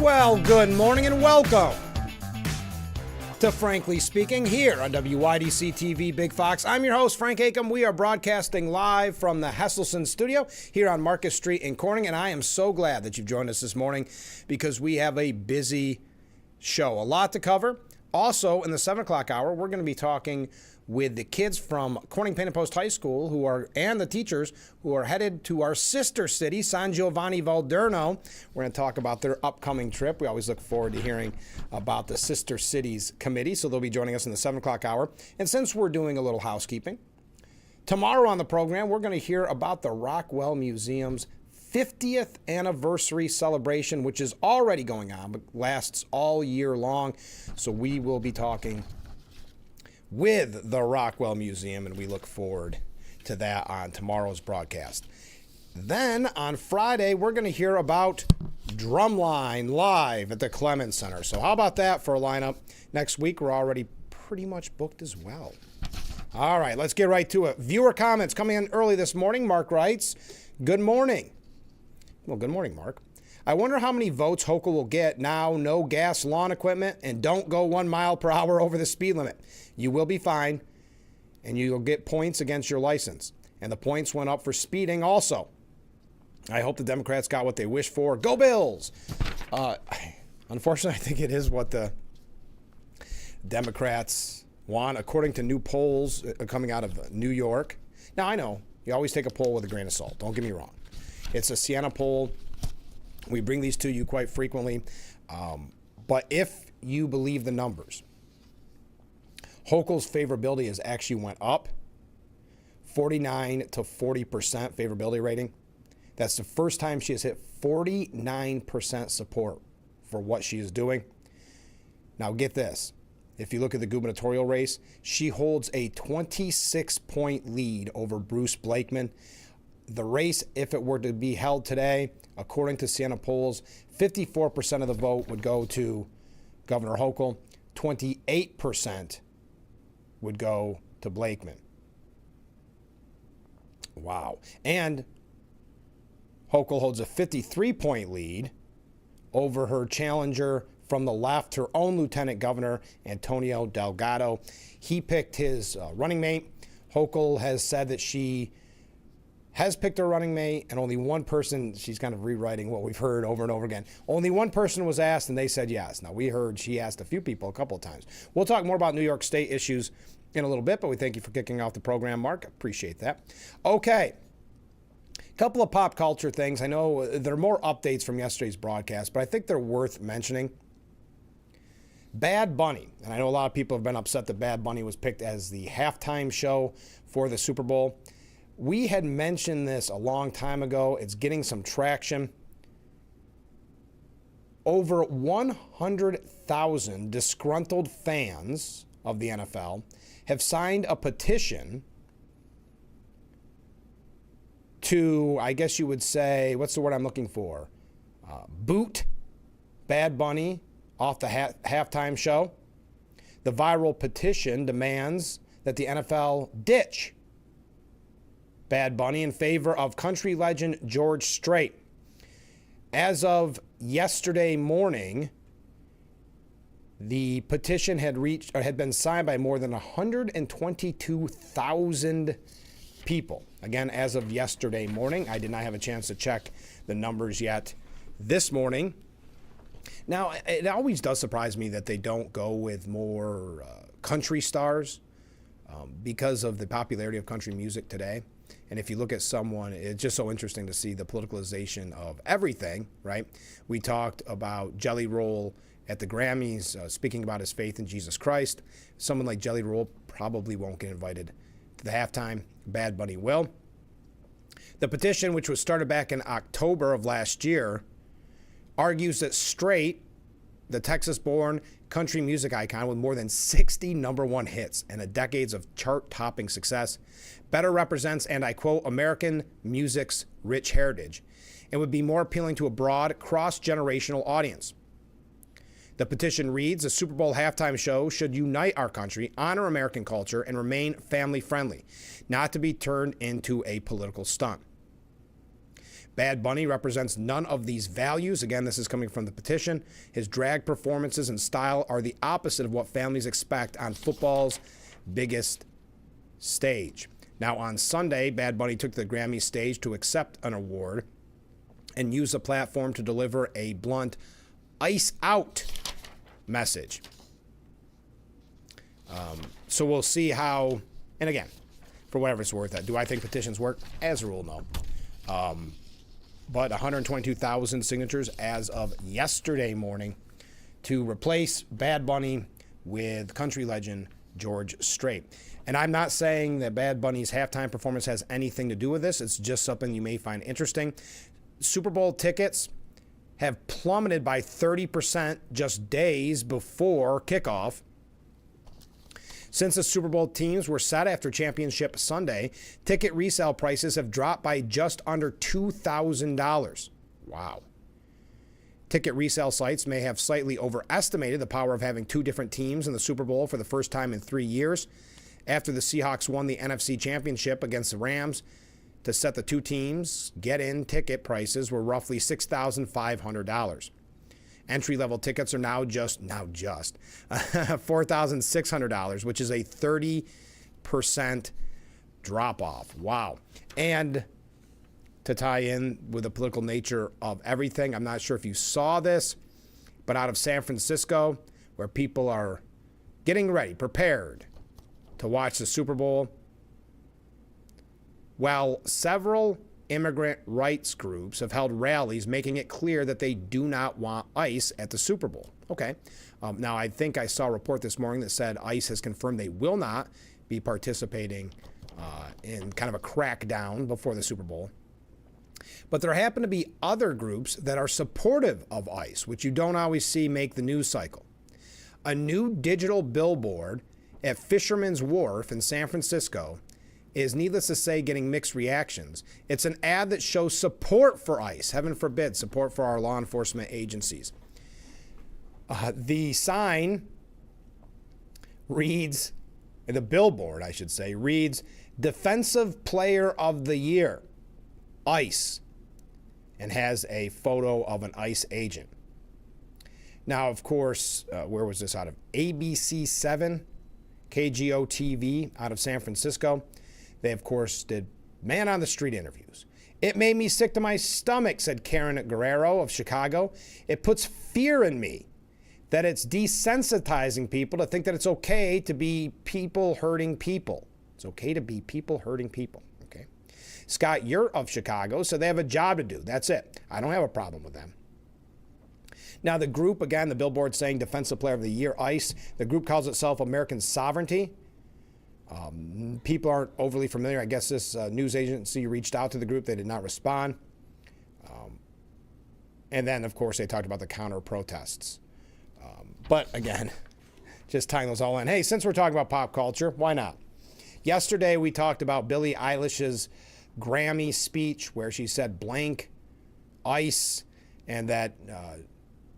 Well, good morning and welcome to Frankly Speaking here on WYDC TV Big Fox. I'm your host, Frank Acom. We are broadcasting live from the Hesselson studio here on Marcus Street in Corning, and I am so glad that you've joined us this morning because we have a busy show. A lot to cover. Also, in the 7 o'clock hour, we're going to be talking with the kids from Corning Painted Post High School and the teachers who are headed to our sister city, San Giovanni Valderno. We're going to talk about their upcoming trip. We always look forward to hearing about the Sister Cities Committee, so they'll be joining us in the 7 o'clock hour. And since we're doing a little housekeeping, tomorrow on the program, we're going to hear about the Rockwell Museum's 50th anniversary celebration, which is already going on, but lasts all year long. So we will be talking with the Rockwell Museum, and we look forward to that on tomorrow's broadcast. Then on Friday, we're going to hear about Drumline live at the Clemens Center. So how about that for a lineup? Next week, we're already pretty much booked as well. All right, let's get right to it. Viewer comments coming in early this morning. Mark writes, good morning. Well, good morning, Mark. I wonder how many votes Hochul will get now, no gas lawn equipment, and don't go 1 mile per hour over the speed limit. You will be fined, and you'll get points against your license. And the points went up for speeding also. I hope the Democrats got what they wished for. Go Bills! Unfortunately, I think it is what the Democrats want, according to new polls coming out of New York. Now, I know, you always take a poll with a grain of salt. Don't get me wrong. It's a Siena poll. We bring these to you quite frequently. But if you believe the numbers, Hochul's favorability has actually went up, 49 to 40% favorability rating. That's the first time she has hit 49% support for what she is doing. Now get this. If you look at the gubernatorial race, she holds a 26-point lead over Bruce Blakeman. The race, if it were to be held today, according to Siena polls, 54% of the vote would go to Governor Hochul, 28% would go to Blakeman. Wow. And Hochul holds a 53-point lead over her challenger from the left, her own lieutenant governor, Antonio Delgado. He picked his running mate. Hochul has said that she has picked her running mate, and only one person, she's kind of rewriting what we've heard over and over again. Only one person was asked, and they said yes. Now, we heard she asked a few people a couple of times. We'll talk more about New York State issues in a little bit, but we thank you for kicking off the program, Mark. Appreciate that. Okay. Couple of pop culture things. I know there are more updates from yesterday's broadcast, but I think they're worth mentioning. Bad Bunny, and I know a lot of people have been upset that Bad Bunny was picked as the halftime show for the Super Bowl. We had mentioned this a long time ago. It's getting some traction. Over 100,000 disgruntled fans of the NFL have signed a petition to, I guess you would say, what's the word I'm looking for? Boot Bad Bunny off the halftime show. The viral petition demands that the NFL ditch Bad Bunny in favor of country legend George Strait. As of yesterday morning, the petition had been signed by more than 122,000 people. Again, as of yesterday morning, I did not have a chance to check the numbers yet this morning. Now, it always does surprise me that they don't go with more country stars because of the popularity of country music today. And if you look at someone, it's just so interesting to see the politicalization of everything, right? We talked about Jelly Roll at the Grammys, speaking about his faith in Jesus Christ. Someone like Jelly Roll probably won't get invited to the halftime. Bad Bunny will. The petition, which was started back in October of last year, argues that Strait, the Texas-born country music icon with more than 60 number one hits and a decades of chart-topping success, better represents, and I quote, American music's rich heritage, and would be more appealing to a broad, cross-generational audience. The petition reads, the Super Bowl halftime show should unite our country, honor American culture, and remain family-friendly, not to be turned into a political stunt. Bad Bunny represents none of these values. Again, this is coming from the petition. His drag performances and style are the opposite of what families expect on football's biggest stage. Now, on Sunday, Bad Bunny took the Grammy stage to accept an award and used the platform to deliver a blunt "ice out" message. So we'll see how, and again, for whatever it's worth, do I think petitions work? As a rule, no. But 122,000 signatures as of yesterday morning to replace Bad Bunny with country legend George Strait. And I'm not saying that Bad Bunny's halftime performance has anything to do with this. It's just something you may find interesting. Super Bowl tickets have plummeted by 30% just days before kickoff. Since the Super Bowl teams were set after Championship Sunday, ticket resale prices have dropped by just under $2,000. Wow. Ticket resale sites may have slightly overestimated the power of having two different teams in the Super Bowl for the first time in 3 years. After the Seahawks won the NFC Championship against the Rams, to set the two teams, get-in ticket prices were roughly $6,500. Entry-level tickets are now just $4,600, which is a 30% drop-off. Wow. And to tie in with the political nature of everything, I'm not sure if you saw this, but out of San Francisco, where people are getting ready, prepared to watch the Super Bowl, while several immigrant rights groups have held rallies making it clear that they do not want ICE at the Super Bowl. Okay. Now, I think I saw a report this morning that said ICE has confirmed they will not be participating in kind of a crackdown before the Super Bowl. But there happen to be other groups that are supportive of ICE, which you don't always see make the news cycle. A new digital billboard at Fisherman's Wharf in San Francisco is, needless to say, getting mixed reactions. It's an ad that shows support for ICE, heaven forbid, support for our law enforcement agencies. The sign reads, the billboard, I should say, reads, Defensive Player of the Year, ICE, and has a photo of an ICE agent. Now, of course, where was this out of? ABC7, KGO TV out of San Francisco. They, of course, did man-on-the-street interviews. It made me sick to my stomach, said Karen Guerrero of Chicago. It puts fear in me that it's desensitizing people to think that it's okay to be people hurting people. It's okay to be people hurting people. Okay. Scott Yurt of Chicago said they have a job to do. That's it. I don't have a problem with them. Now, the group, again, the billboard saying Defensive Player of the Year, ICE. The group calls itself American Sovereignty. People aren't overly familiar. I guess this news agency reached out to the group. They did not respond. And then, of course, they talked about the counter protests. But again, just tying those all in. Hey, since we're talking about pop culture, why not? Yesterday, we talked about Billie Eilish's Grammy speech where she said blank, ICE, and that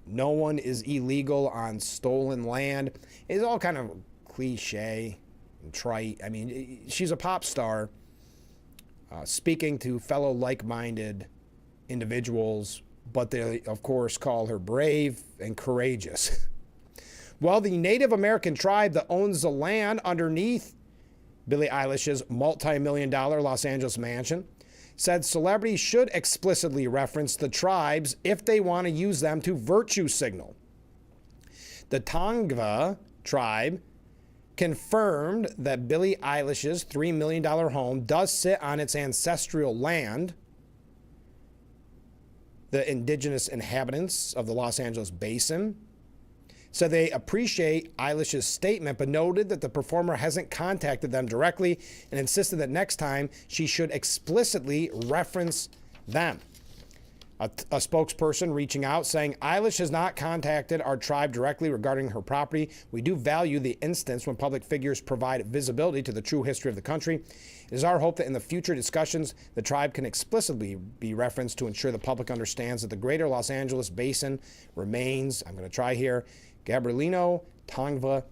no one is illegal on stolen land. It's all kind of cliche and trite. I mean, she's a pop star speaking to fellow like-minded individuals, but they, of course, call her brave and courageous. Well, the Native American tribe that owns the land underneath Billie Eilish's multi-million-dollar Los Angeles mansion said celebrities should explicitly reference the tribes if they want to use them to virtue signal. The Tongva tribe confirmed that Billie Eilish's $3 million home does sit on its ancestral land. The indigenous inhabitants of the Los Angeles basin said they appreciate Eilish's statement, but noted that the performer hasn't contacted them directly and insisted that next time she should explicitly reference them. A spokesperson reaching out saying, Eilish has not contacted our tribe directly regarding her property. We do value the instance when public figures provide visibility to the true history of the country. It is our hope that in the future discussions, the tribe can explicitly be referenced to ensure the public understands that the greater Los Angeles basin remains, I'm going to try here, Gabrielino Tongva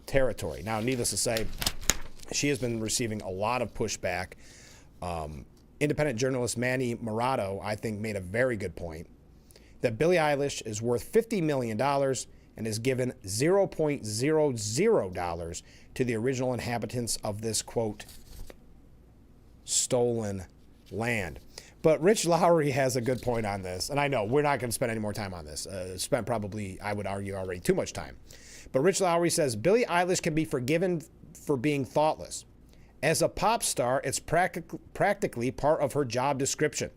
territory. Now, needless to say, she has been receiving a lot of pushback Independent journalist Manny Morato, I think, made a very good point that Billie Eilish is worth $50 million and is given $0.00 to the original inhabitants of this, quote, stolen land. But Rich Lowry has a good point on this. And I know we're not going to spend any more time on this. Spent probably, I would argue, already too much time. But Rich Lowry says Billie Eilish can be forgiven for being thoughtless. As a pop star, it's practically part of her job description.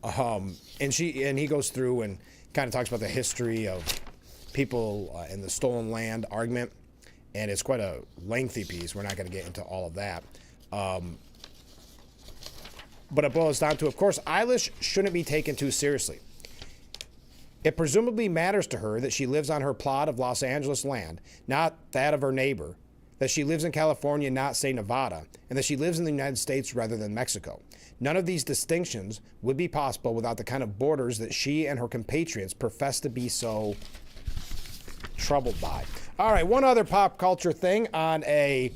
And he goes through and kind of talks about the history of people in the stolen land argument. And it's quite a lengthy piece. We're not going to get into all of that. But it boils down to, of course, Eilish shouldn't be taken too seriously. It presumably matters to her that she lives on her plot of Los Angeles land, not that of her neighbor, that she lives in California, not, say, Nevada, and that she lives in the United States rather than Mexico. None of these distinctions would be possible without the kind of borders that she and her compatriots profess to be so troubled by. All right, one other pop culture thing on a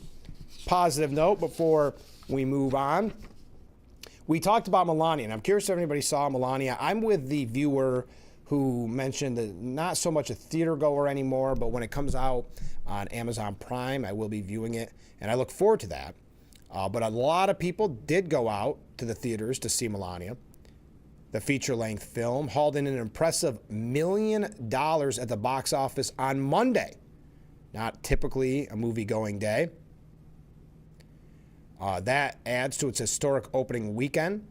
positive note before we move on. We talked about Melania, and I'm curious if anybody saw Melania. I'm with the viewer who mentioned that not so much a theater goer anymore, but when it comes out on Amazon Prime, I will be viewing it, and I look forward to that. But a lot of people did go out to the theaters to see Melania. The feature-length film hauled in an impressive $1 million at the box office on Monday. Not typically a movie-going day. That adds to its historic opening weekend,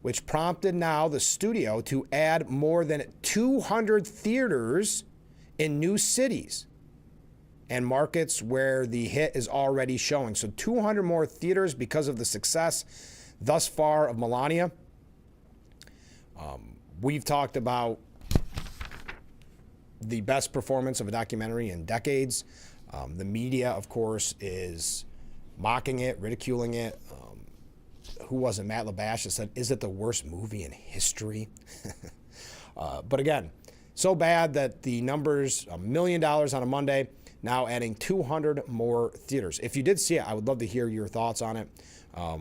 which prompted now the studio to add more than 200 theaters in new cities and markets where the hit is already showing. So 200 more theaters because of the success thus far of Melania. We've talked about the best performance of a documentary in decades. The media, of course, is mocking it, ridiculing it. Who was it? Matt LaBash that said, "Is it the worst movie in history?" But again, so bad that the numbers, $1 million on a Monday, now adding 200 more theaters. If you did see it, I would love to hear your thoughts on it.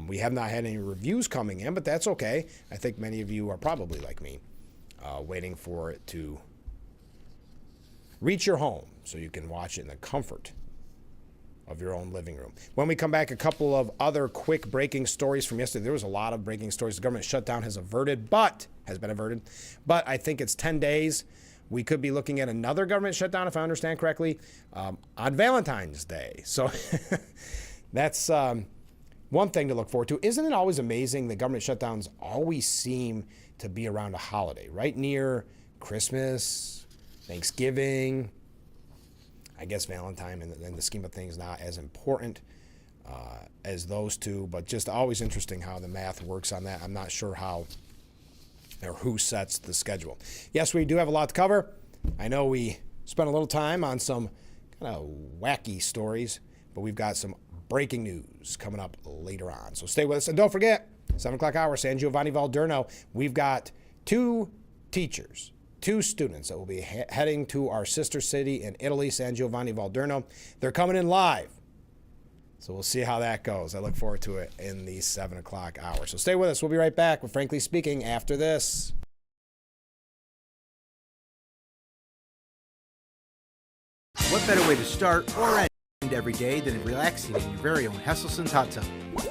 We have not had any reviews coming in, but that's okay. I think many of you are probably like me, waiting for it to reach your home so you can watch it in the comfort of your own living room. When we come back, a couple of other quick breaking stories from yesterday. There was a lot of breaking stories. The government shutdown has been averted, but I think it's 10 days. We could be looking at another government shutdown, if I understand correctly, on Valentine's Day. So that's one thing to look forward to. Isn't it always amazing that government shutdowns always seem to be around a holiday, right near Christmas, Thanksgiving? I guess Valentine in the scheme of things not as important as those two, but just always interesting how the math works on that. I'm not sure how or who sets the schedule. Yes, we do have a lot to cover. I know we spent a little time on some kind of wacky stories, but we've got some breaking news coming up later on. So stay with us. And don't forget, 7 o'clock hour, San Giovanni Valderno. We've got 2 teachers, 2 students that will be heading to our sister city in Italy, San Giovanni Valderno. They're coming in live. So we'll see how that goes. I look forward to it in the 7 o'clock hour. So stay with us. We'll be right back with Frankly Speaking after this. What better way to start or end every day than relaxing in your very own Hesselson's hot tub?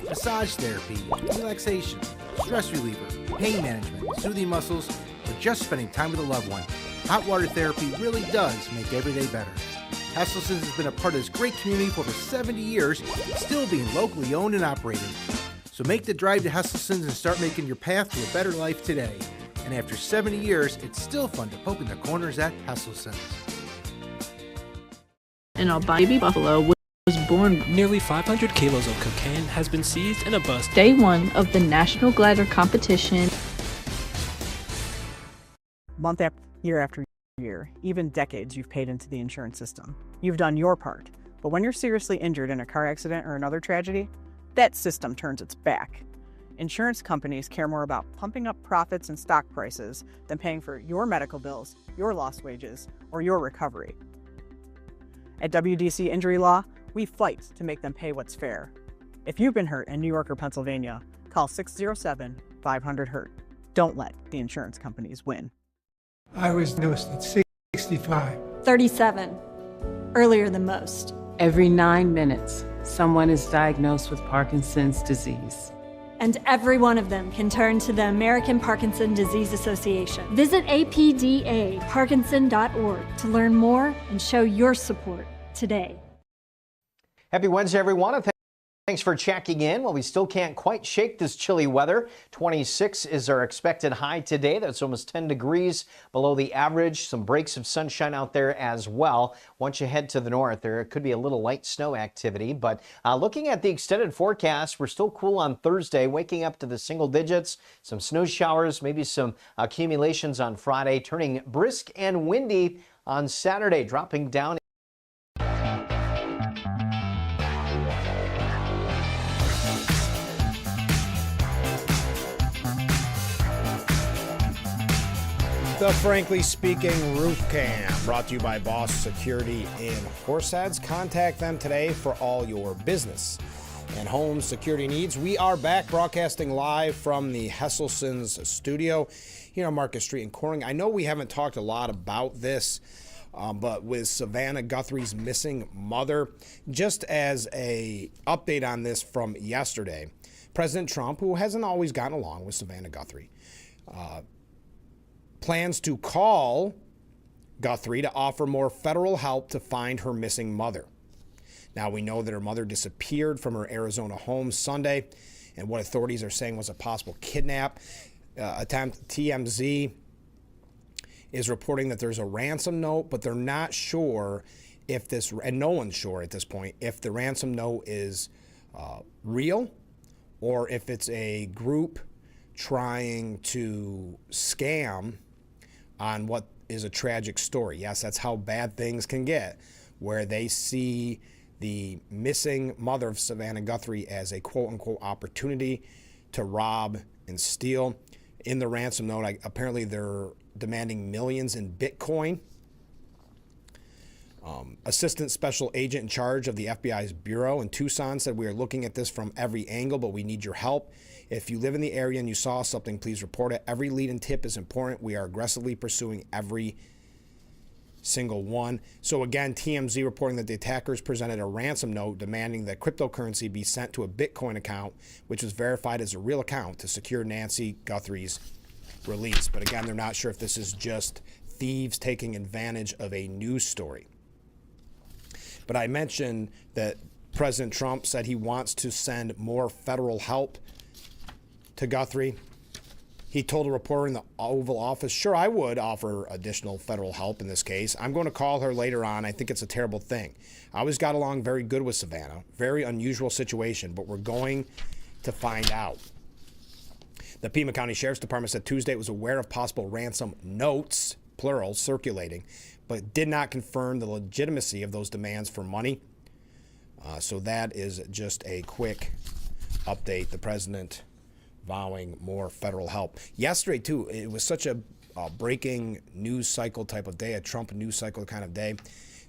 Massage therapy, relaxation, stress reliever, pain management, soothing muscles, or just spending time with a loved one. Hot water therapy really does make every day better. Hesselson's has been a part of this great community for over 70 years, still being locally owned and operated. So make the drive to Hesselson's and start making your path to a better life today. And after 70 years, it's still fun to poke in the corners at Hesselson's. An albino buffalo was born. Nearly 500 kilos of cocaine has been seized in a bust. Day 1 of the National Glider Competition. Month after year, even decades, you've paid into the insurance system. You've done your part. But when you're seriously injured in a car accident or another tragedy, that system turns its back. Insurance companies care more about pumping up profits and stock prices than paying for your medical bills, your lost wages, or your recovery. At WYDC Injury Law, we fight to make them pay what's fair. If you've been hurt in New York or Pennsylvania, Call 607-500-HURT. Don't let the insurance companies win. I was diagnosed at 65. 37. Earlier than most. Every 9 minutes, someone is diagnosed with Parkinson's disease. And every one of them can turn to the American Parkinson Disease Association. Visit apdaparkinson.org to learn more and show your support today. Happy Wednesday, everyone. And thanks for checking in. Well, we still can't quite shake this chilly weather. 26 is our expected high today. That's almost 10 degrees below the average. Some breaks of sunshine out there as well. Once you head to the north, there could be a little light snow activity. But looking at the extended forecast, we're still cool on Thursday, waking up to the single digits. Some snow showers, maybe some accumulations on Friday, turning brisk and windy on Saturday, dropping down. The Frankly Speaking Roof Cam, brought to you by Boss Security in Horseheads. Contact them today for all your business and home security needs. We are back broadcasting live from the Hesselson's studio here on Market Street in Corning. I know we haven't talked a lot about this, but with Savannah Guthrie's missing mother, just as a update on this from yesterday, President Trump, who hasn't always gotten along with Savannah Guthrie, plans to call Guthrie to offer more federal help to find her missing mother. Now, we know that her mother disappeared from her Arizona home Sunday, and what authorities are saying was a possible kidnap attempt. TMZ is reporting that there's a ransom note, but they're not sure if this, and no one's sure at this point, if the ransom note is real or if it's a group trying to scam on what is a tragic story. Yes, that's how bad things can get, where they see the missing mother of Savannah Guthrie as a quote-unquote opportunity to rob and steal. In the ransom note, apparently they're demanding millions in Bitcoin. Assistant Special Agent in charge of the FBI's Bureau in Tucson said, "We are looking at this from every angle, but we need your help. If you live in the area and you saw something, please report it. Every lead and tip is important. We are aggressively pursuing every single one." So again, TMZ reporting that the attackers presented a ransom note demanding that cryptocurrency be sent to a Bitcoin account, which was verified as a real account, to secure Nancy Guthrie's release. But again, they're not sure if this is just thieves taking advantage of a news story. But I mentioned that President Trump said he wants to send more federal help to Guthrie. He told a reporter in the Oval Office, "Sure, I would offer additional federal help in this case. I'm going to call her later on. I think it's a terrible thing. I always got along very good with Savannah. Very unusual situation, but we're going to find out." The Pima County Sheriff's Department said Tuesday it was aware of possible ransom notes, plural, circulating, but did not confirm the legitimacy of those demands for money. So that is just a quick update. The president vowing more federal help. Yesterday, too, it was such a breaking news cycle type of day, a Trump news cycle kind of day,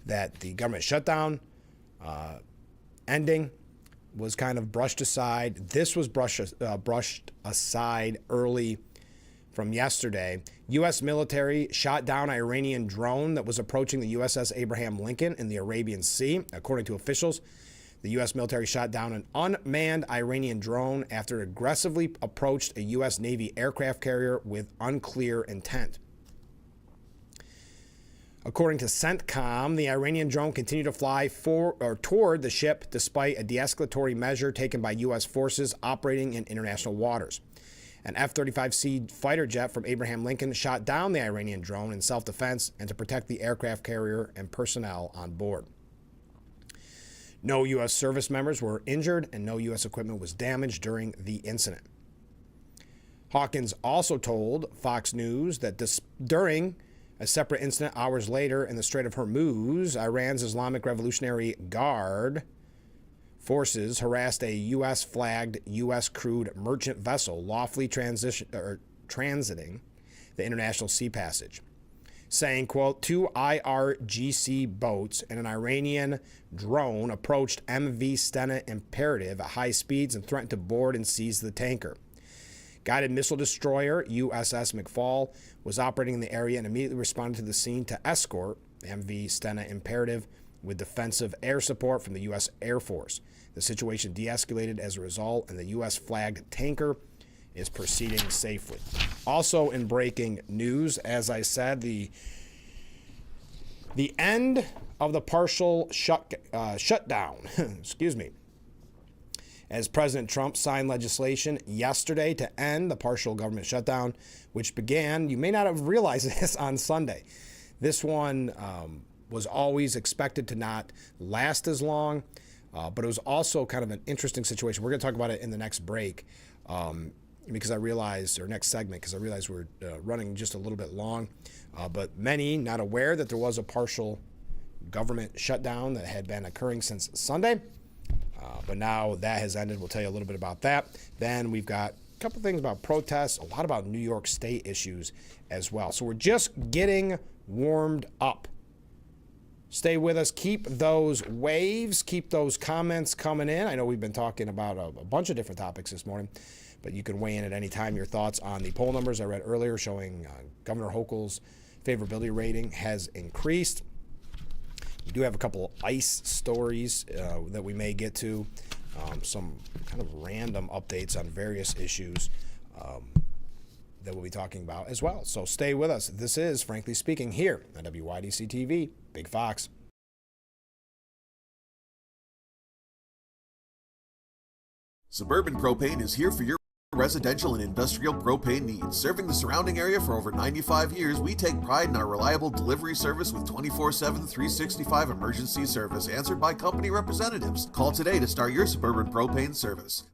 that the government shutdown ending was kind of brushed aside. This was brushed aside early from yesterday. U.S. military shot down an Iranian drone that was approaching the USS Abraham Lincoln in the Arabian Sea. According to officials, the U.S. military shot down an unmanned Iranian drone after it aggressively approached a U.S. Navy aircraft carrier with unclear intent. According to CENTCOM, the Iranian drone continued to fly toward the ship despite a de-escalatory measure taken by U.S. forces operating in international waters. An F-35C fighter jet from Abraham Lincoln shot down the Iranian drone in self-defense and to protect the aircraft carrier and personnel on board. No U.S. service members were injured and no U.S. equipment was damaged during the incident. Hawkins also told Fox News that during a separate incident hours later in the Strait of Hormuz, Iran's Islamic Revolutionary Guard forces harassed a U.S.-flagged, U.S.-crewed merchant vessel lawfully transiting the international sea passage. saying, quote, 2 IRGC boats and an Iranian drone approached MV Stena Imperative at high speeds and threatened to board and seize the tanker. Guided missile destroyer USS McFall was operating in the area and immediately responded to the scene to escort MV Stena Imperative with defensive air support from the U.S. Air Force. The situation de-escalated as a result, and the U.S.-flagged tanker is proceeding safely. Also in breaking news, as I said, the end of the partial shutdown, excuse me, as President Trump signed legislation yesterday to end the partial government shutdown, which began, you may not have realized this, on Sunday. This one was always expected to not last as long, but it was also kind of an interesting situation. We're going to talk about it in the next break because I realized, or next segment, because I realized we're running just a little bit long. But many not aware that there was a partial government shutdown that had been occurring since Sunday. But now that has ended. We'll tell you a little bit about that. Then we've got a couple things about protests, a lot about New York State issues as well. So we're just getting warmed up. Stay with us. Keep those waves, keep those comments coming in. I know we've been talking about a bunch of different topics this morning, but you can weigh in at any time. Your thoughts on the poll numbers I read earlier showing Governor Hochul's favorability rating has increased. We do have a couple ICE stories that we may get to, some kind of random updates on various issues that we'll be talking about as well. So stay with us. This is Frankly Speaking here on WYDC TV, Big Fox. Suburban Propane is here for your residential and industrial propane needs. Serving the surrounding area for over 95 years, we take pride in our reliable delivery service with 24/7, 365 emergency service answered by company representatives. Call today to start your Suburban Propane service.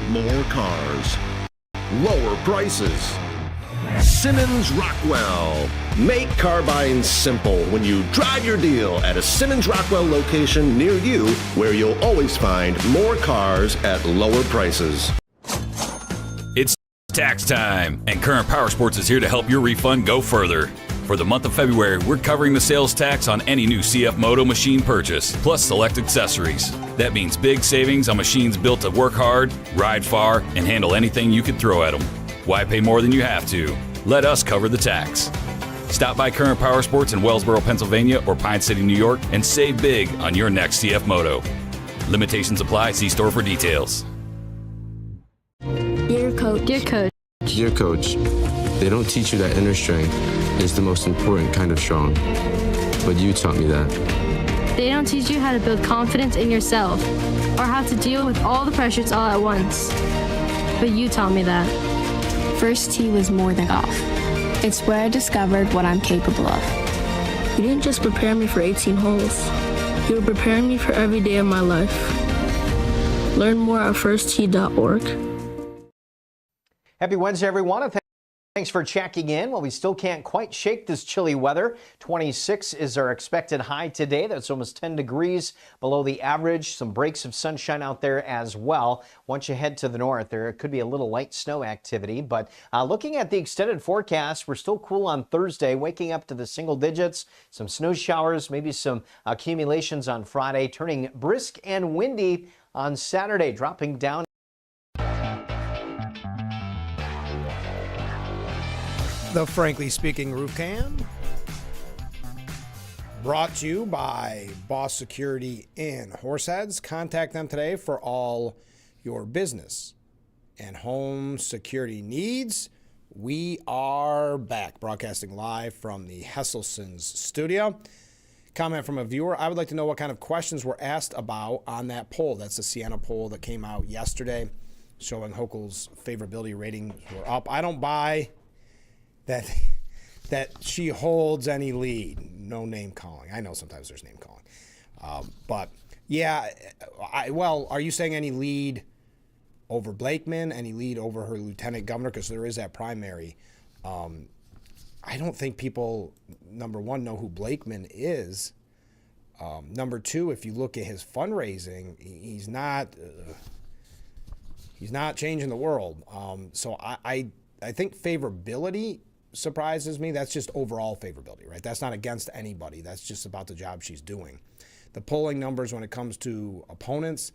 More cars, lower prices. Simmons Rockwell. Make car buying simple when you drive your deal at a Simmons Rockwell location near you, where you'll always find more cars at lower prices. It's tax time, and Current Power Sports is here to help your refund go further. For the month of February, we're covering the sales tax on any new CF Moto machine purchase, plus select accessories. That means big savings on machines built to work hard, ride far, and handle anything you can throw at them. Why pay more than you have to? Let us cover the tax. Stop by Current Power Sports in Wellsboro, Pennsylvania, or Pine City, New York, and save big on your next CF Moto. Limitations apply. See store for details. Dear Coach. Dear Coach. Dear Coach, they don't teach you that inner strength is the most important kind of strong. But you taught me that. They don't teach you how to build confidence in yourself or how to deal with all the pressures all at once. But you taught me that. First tee was more than golf. It's where I discovered what I'm capable of. You didn't just prepare me for 18 holes. You were preparing me for every day of my life. Learn more at firsttee.org. Happy Wednesday, everyone. And thanks for checking in. Well, we still can't quite shake this chilly weather. 26 is our expected high today. That's almost 10 degrees below the average. Some breaks of sunshine out there as well. Once you head to the north, there could be a little light snow activity. But looking at the extended forecast, we're still cool on Thursday, waking up to the single digits. Some snow showers, maybe some accumulations on Friday, turning brisk and windy on Saturday, dropping down. The Frankly Speaking Roof Cam, brought to you by Boss Security in Horseheads. Contact them today for all your business and home security needs. We are back, broadcasting live from the Hesselson's studio. Comment from a viewer. I would like to know what kind of questions were asked about on that poll. That's the Siena poll that came out yesterday, showing Hochul's favorability ratings were up. I don't buy that she holds any lead. No name calling. I know sometimes there's name calling. But, yeah, are you saying any lead over Blakeman, any lead over her lieutenant governor? Because there is that primary. I don't think people, number one, know who Blakeman is. Number two, if you look at his fundraising, he's not changing the world. So I think favorability surprises me. That's just overall favorability, right? That's not against anybody. That's just about the job she's doing. The polling numbers when it comes to opponents,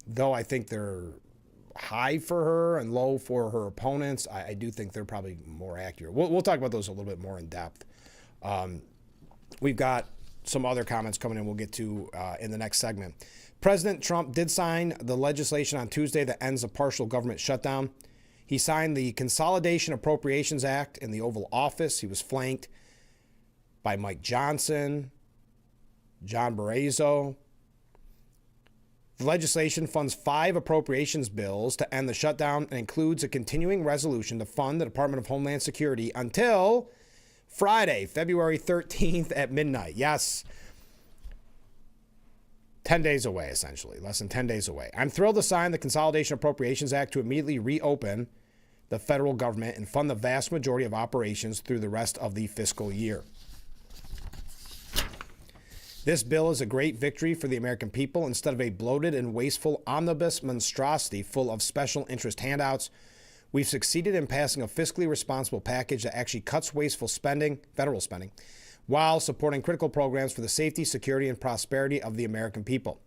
though I think they're high for her and low for her opponents, I do think they're probably more accurate. We'll talk about those a little bit more in depth. We've got some other comments coming in we'll get to in the next segment. President Trump did sign the legislation on Tuesday that ends a partial government shutdown. He signed the Consolidation Appropriations Act in the Oval Office. He was flanked by Mike Johnson, John Barrazo. The legislation funds 5 appropriations bills to end the shutdown and includes a continuing resolution to fund the Department of Homeland Security until Friday, February 13th at midnight. Yes, 10 days away, essentially, less than 10 days away. I'm thrilled to sign the Consolidation Appropriations Act to immediately reopen the federal government and fund the vast majority of operations through the rest of the fiscal year. This bill is a great victory for the American people. Instead of a bloated and wasteful omnibus monstrosity full of special interest handouts, we've succeeded in passing a fiscally responsible package that actually cuts wasteful spending, federal spending, while supporting critical programs for the safety, security, and prosperity of the American people.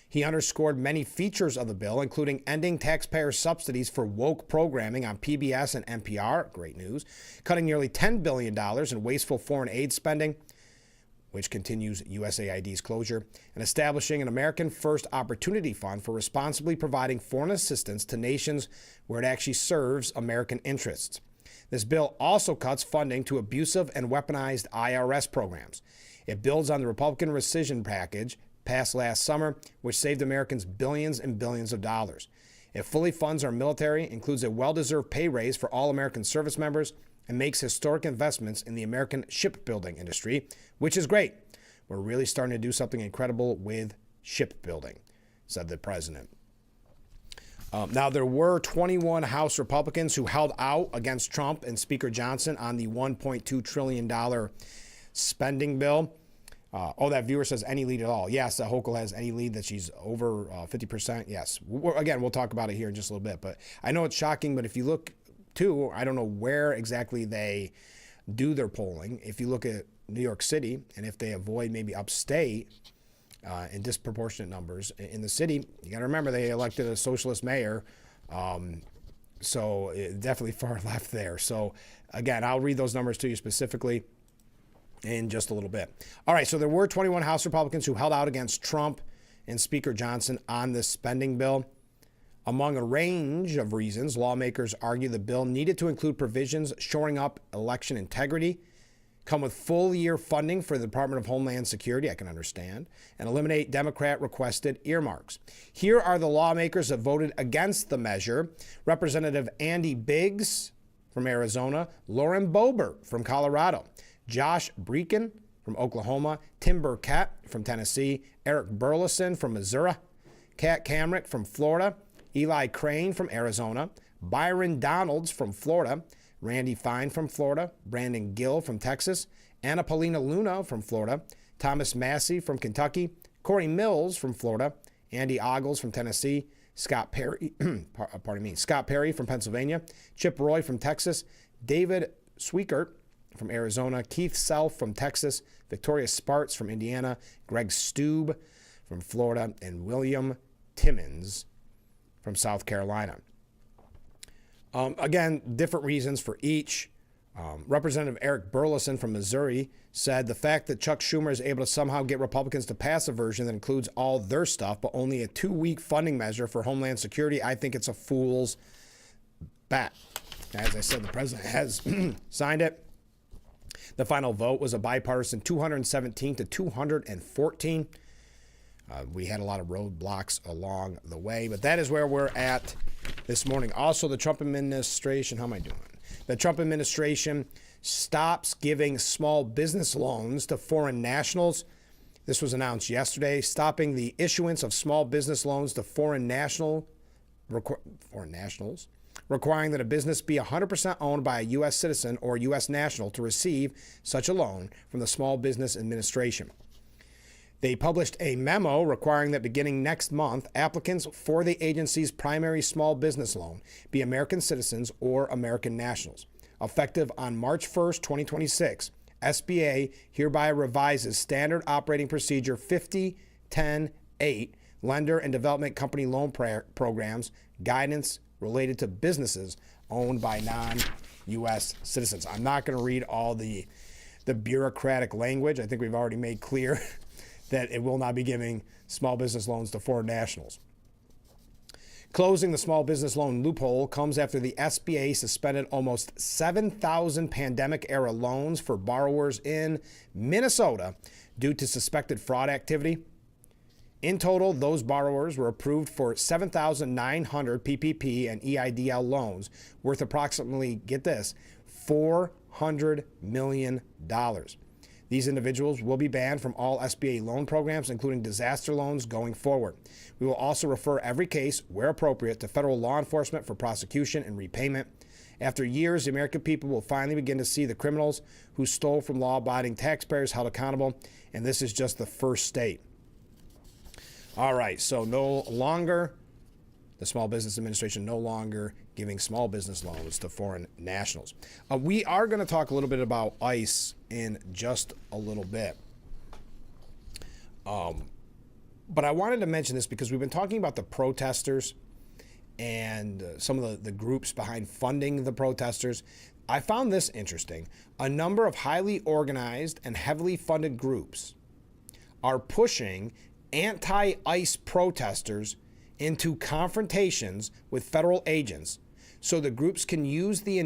He underscored many features of the bill, including ending taxpayer subsidies for woke programming on PBS and NPR, great news, cutting nearly $10 billion in wasteful foreign aid spending, which continues USAID's closure, and establishing an American First Opportunity Fund for responsibly providing foreign assistance to nations where it actually serves American interests. This bill also cuts funding to abusive and weaponized IRS programs. It builds on the Republican rescission package passed last summer, which saved Americans billions and billions of dollars. It fully funds our military, includes a well-deserved pay raise for all American service members, and makes historic investments in the American shipbuilding industry, which is great. We're really starting to do something incredible with shipbuilding, said the president. Now, there were 21 House Republicans who held out against Trump and Speaker Johnson on the $1.2 trillion spending bill. That viewer says any lead at all. Yes, that Hochul has any lead, that she's over 50%. Yes. Again, we'll talk about it here in just a little bit. But I know it's shocking, but if you look, too, I don't know where exactly they do their polling. If you look at New York City, and if they avoid maybe upstate in disproportionate numbers in the city, you got to remember they elected a socialist mayor. So definitely far left there. So again, I'll read those numbers to you specifically in just a little bit. All right, so there were 21 House Republicans who held out against Trump and Speaker Johnson on this spending bill. Among a range of reasons, lawmakers argue the bill needed to include provisions shoring up election integrity, come with full-year funding for the Department of Homeland Security, I can understand, and eliminate Democrat-requested earmarks. Here are the lawmakers that voted against the measure. Representative Andy Biggs from Arizona, Lauren Boebert from Colorado, Josh Brecken from Oklahoma, Tim Burkett from Tennessee, Eric Burleson from Missouri, Kat Kamrick from Florida, Eli Crane from Arizona, Byron Donalds from Florida, Randy Fine from Florida, Brandon Gill from Texas, Anna Paulina Luna from Florida, Thomas Massey from Kentucky, Corey Mills from Florida, Andy Ogles from Tennessee, Scott Perry from Pennsylvania, Chip Roy from Texas, David Sweikert from Arizona, Keith Self from Texas, Victoria Spartz from Indiana, Greg Stube from Florida, and William Timmons from South Carolina. Again, different reasons for each. Representative Eric Burleson from Missouri said the fact that Chuck Schumer is able to somehow get Republicans to pass a version that includes all their stuff, but only a 2-week funding measure for Homeland Security, I think it's a fool's bet. As I said, the president has signed it. The final vote was a bipartisan 217 to 214. We had a lot of roadblocks along the way, but that is where we're at this morning. Also, the Trump administration, how am I doing? The Trump administration stops giving small business loans to foreign nationals. This was announced yesterday, stopping the issuance of small business loans to foreign nationals, requiring that a business be 100% owned by a U.S. citizen or U.S. national to receive such a loan from the Small Business Administration. They published a memo requiring that beginning next month, applicants for the agency's primary small business loan be American citizens or American nationals. Effective on March 1st, 2026, SBA hereby revises Standard Operating Procedure 5010-8, Lender and Development Company Loan Programs, guidance related to businesses owned by non-U.S. citizens. I'm not going to read all the bureaucratic language. I think we've already made clear that it will not be giving small business loans to foreign nationals. Closing the small business loan loophole comes after the SBA suspended almost 7,000 pandemic-era loans for borrowers in Minnesota due to suspected fraud activity. In total, those borrowers were approved for 7,900 PPP and EIDL loans worth approximately, get this, $400 million. These individuals will be banned from all SBA loan programs, including disaster loans, going forward. We will also refer every case, where appropriate, to federal law enforcement for prosecution and repayment. After years, the American people will finally begin to see the criminals who stole from law-abiding taxpayers held accountable, and this is just the first state. All right, so no longer, the Small Business Administration no longer giving small business loans to foreign nationals. We are going to talk a little bit about ICE in just a little bit. But I wanted to mention this because we've been talking about the protesters and some of the groups behind funding the protesters. I found this interesting. A number of highly organized and heavily funded groups are pushing anti-ICE protesters into confrontations with federal agents so the groups can use the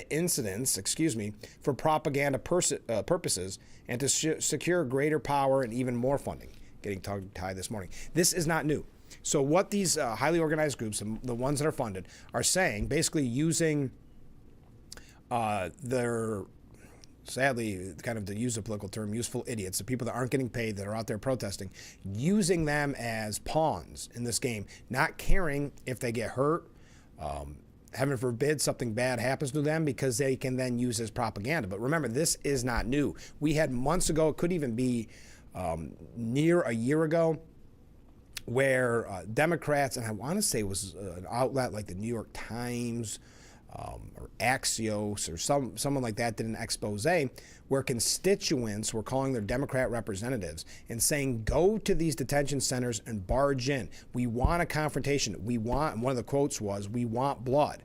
incidents, for propaganda purposes and to secure greater power and even more funding. Getting tongue-tied this morning. This is not new. So what these highly organized groups, the ones that are funded, are saying, basically using their, sadly, kind of to use a political term, useful idiots, the people that aren't getting paid, that are out there protesting, using them as pawns in this game, not caring if they get hurt, heaven forbid something bad happens to them, because they can then use as propaganda. But remember, this is not new. We had months ago, it could even be near a year ago, where Democrats, and I want to say it was an outlet like the New York Times or Axios or someone like that, did an expose where constituents were calling their Democrat representatives and saying, go to these detention centers and barge in. We want a confrontation. And one of the quotes was, we want blood,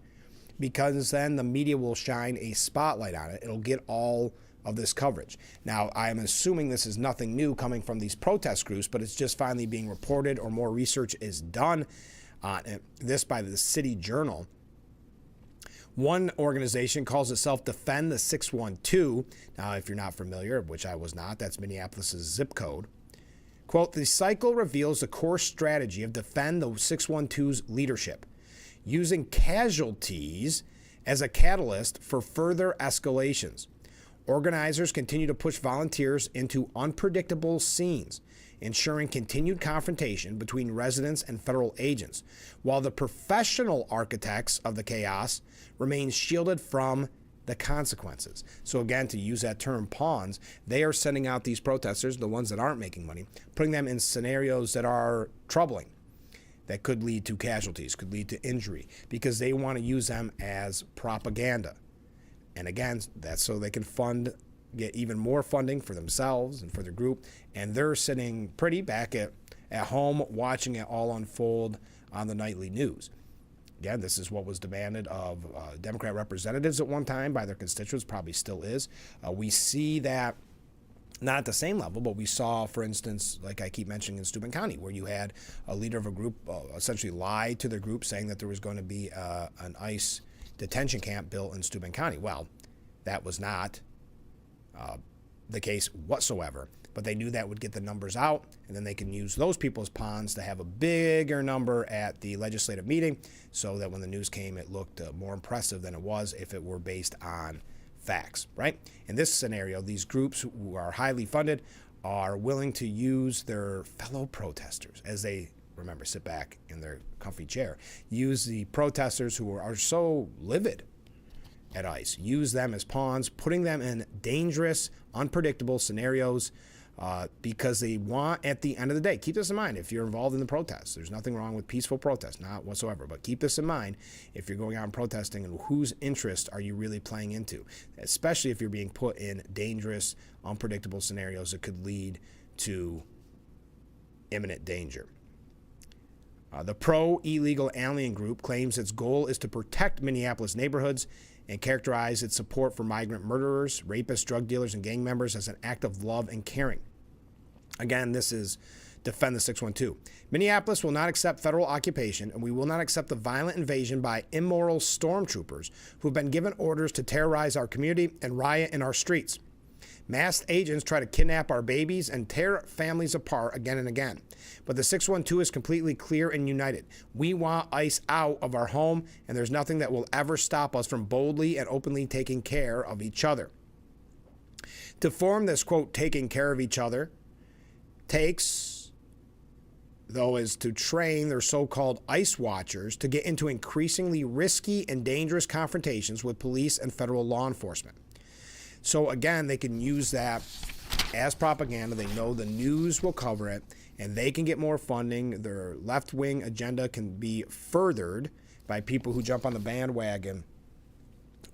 because then the media will shine a spotlight on it. It'll get all of this coverage. Now, I'm assuming this is nothing new coming from these protest groups, but it's just finally being reported, or more research is done on this by the City Journal. One organization calls itself Defend the 612. Now, if you're not familiar, which I was not, that's Minneapolis' zip code. Quote, the cycle reveals the core strategy of Defend the 612's leadership, using casualties as a catalyst for further escalations. Organizers continue to push volunteers into unpredictable scenes, ensuring continued confrontation between residents and federal agents, while the professional architects of the chaos remain shielded from the consequences. So again, to use that term, pawns, they are sending out these protesters, the ones that aren't making money, putting them in scenarios that are troubling, that could lead to casualties, could lead to injury, because they want to use them as propaganda. And again, that's so they can get even more funding for themselves and for their group. And they're sitting pretty back at home watching it all unfold on the nightly news. Again, this is what was demanded of Democrat representatives at one time by their constituents, probably still is. We see that not at the same level, but we saw, for instance, like I keep mentioning in Steuben County, where you had a leader of a group essentially lie to their group, saying that there was going to be an ICE detention camp built in Steuben County. Well, that was not the case whatsoever, but they knew that would get the numbers out, and then they can use those people as pawns to have a bigger number at the legislative meeting, so that when the news came, it looked more impressive than it was if it were based on facts, right? In this scenario, these groups who are highly funded are willing to use their fellow protesters as they, remember, sit back in their comfy chair, use the protesters who are so livid at ICE, use them as pawns, putting them in dangerous, unpredictable scenarios because they want, at the end of the day, keep this in mind if you're involved in the protests. There's nothing wrong with peaceful protest, not whatsoever. But keep this in mind if you're going out and protesting, and whose interest are you really playing into, especially if you're being put in dangerous, unpredictable scenarios that could lead to imminent danger. The pro-illegal alien group claims its goal is to protect Minneapolis neighborhoods and characterize its support for migrant murderers, rapists, drug dealers, and gang members as an act of love and caring. Again, this is Defend the 612. Minneapolis will not accept federal occupation, and we will not accept the violent invasion by immoral stormtroopers who have been given orders to terrorize our community and riot in our streets. Masked agents try to kidnap our babies and tear families apart again and again. But the 612 is completely clear and united. We want ICE out of our home, and there's nothing that will ever stop us from boldly and openly taking care of each other. To form this, quote, taking care of each other, takes, though, is to train their so-called ICE watchers to get into increasingly risky and dangerous confrontations with police and federal law enforcement. So again, they can use that as propaganda. They know the news will cover it, and they can get more funding. Their left-wing agenda can be furthered by people who jump on the bandwagon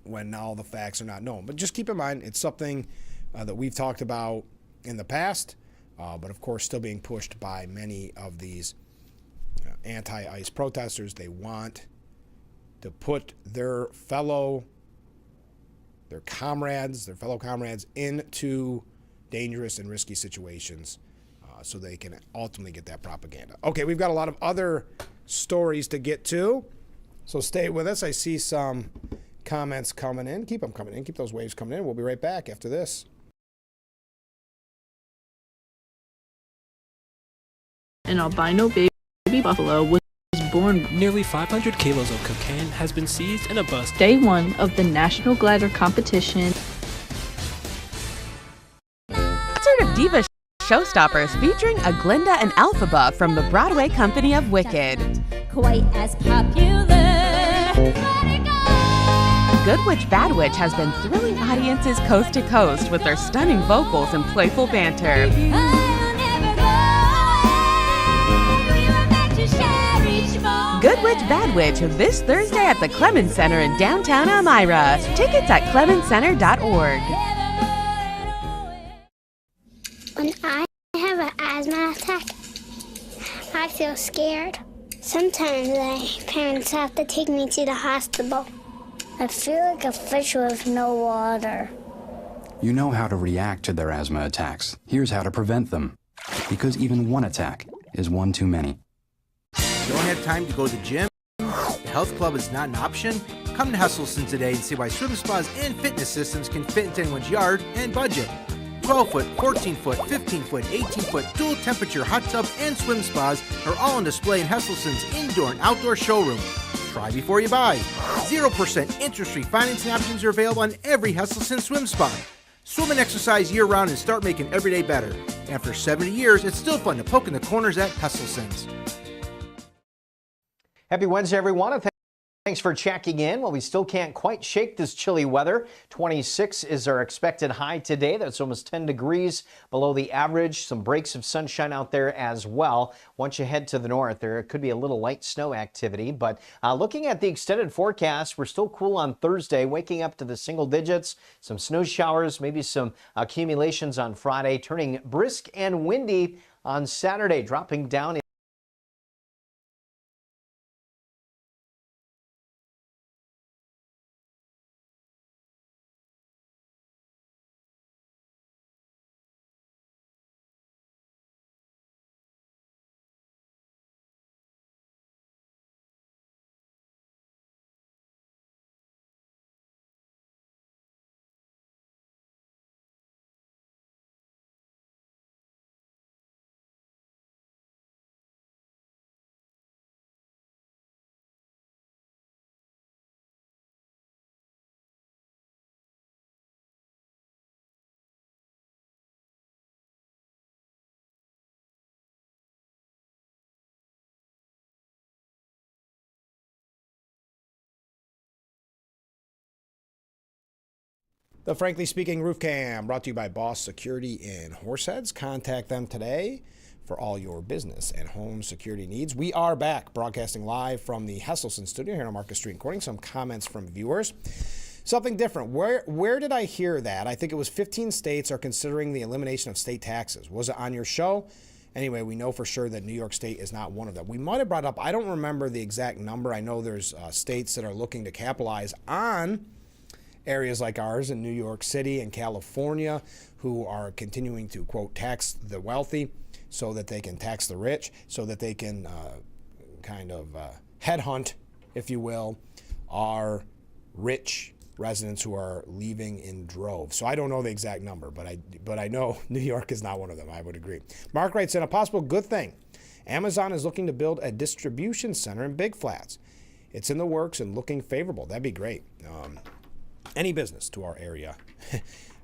when all the facts are not known. But just keep in mind, it's something that we've talked about in the past, but of course still being pushed by many of these anti-ICE protesters. They want to put their fellow comrades into dangerous and risky situations so they can ultimately get that propaganda. Okay, we've got a lot of other stories to get to, so stay with us. I see some comments coming in. Keep them coming in. Keep those waves coming in. We'll be right back after this. An albino baby buffalo was born. Nearly 500 kilos of cocaine has been seized in a bus. Day one of the National Glider Competition. Concert of Diva Showstoppers featuring a Glinda and Elphaba from the Broadway company of Wicked. Quite as popular. Good Witch Bad Witch has been thrilling audiences coast to coast with their stunning vocals and playful banter. Good Witch Bad Witch this Thursday at the Clemens Center in downtown Elmira. Tickets at clemenscenter.org. When I have an asthma attack, I feel scared. Sometimes my parents have to take me to the hospital. I feel like a fish with no water. You know how to react to their asthma attacks. Here's how to prevent them. Because even one attack is one too many. Don't have time to go to the gym? The health club is not an option? Come to Hesselson today and see why swim spas and fitness systems can fit into anyone's yard and budget. 12-foot, 14-foot, 15-foot, 18-foot dual temperature hot tub and swim spas are all on display in Hesselsen's indoor and outdoor showroom. Try before you buy. 0% interest-free financing options are available on every Hesselson swim spa. Swim and exercise year-round and start making every day better. After 70 years, it's still fun to poke in the corners at Hesselsen's. Happy Wednesday, everyone. Thanks for checking in. Well, we still can't quite shake this chilly weather. 26 is our expected high today. That's almost 10 degrees below the average. Some breaks of sunshine out there as well. Once you head to the north, there could be a little light snow activity. But looking at the extended forecast, we're still cool on Thursday, waking up to the single digits. Some snow showers, maybe some accumulations on Friday, turning brisk and windy on Saturday, dropping down The Frankly Speaking Roof Cam, brought to you by Boss Security in Horseheads. Contact them today for all your business and home security needs. We are back broadcasting live from the Hesselson studio here on Market Street in Corning. Some comments from viewers. Something different. Where did I hear that? I think it was 15 states are considering the elimination of state taxes. Was it on your show? Anyway, we know for sure that New York State is not one of them. We might have brought up, I don't remember the exact number. I know there's states that are looking to capitalize on areas like ours in New York City and California who are continuing to, quote, tax the wealthy so that they can tax the rich, so that they can headhunt, if you will, our rich residents who are leaving in droves. So I don't know the exact number, but I know New York is not one of them. I would agree. Mark writes in, a possible good thing. Amazon is looking to build a distribution center in Big Flats. It's in the works and looking favorable. That'd be great. Any business to our area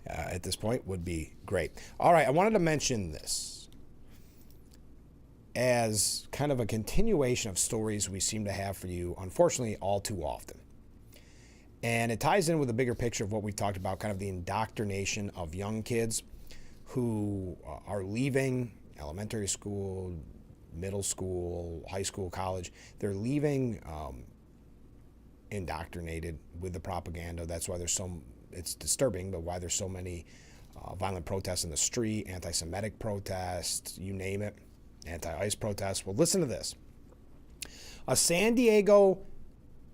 at this point would be great. All right, I wanted to mention this as kind of a continuation of stories we seem to have for you, unfortunately, all too often. And it ties in with the bigger picture of what we've talked about, kind of the indoctrination of young kids who are leaving elementary school, middle school, high school, college. They're leaving indoctrinated with the propaganda. That's why it's disturbing, but why there's so many violent protests in the street, anti-Semitic protests, you name it, anti-ICE protests. Well, listen to this. A San Diego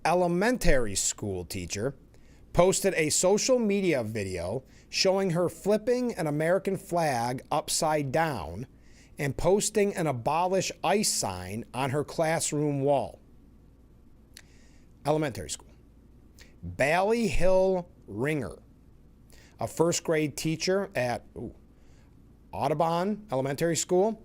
elementary school teacher posted a social media video showing her flipping an American flag upside down and posting an abolish ICE sign on her classroom wall. Elementary school. Bally Hill Ringer, a first grade teacher at Audubon Elementary School,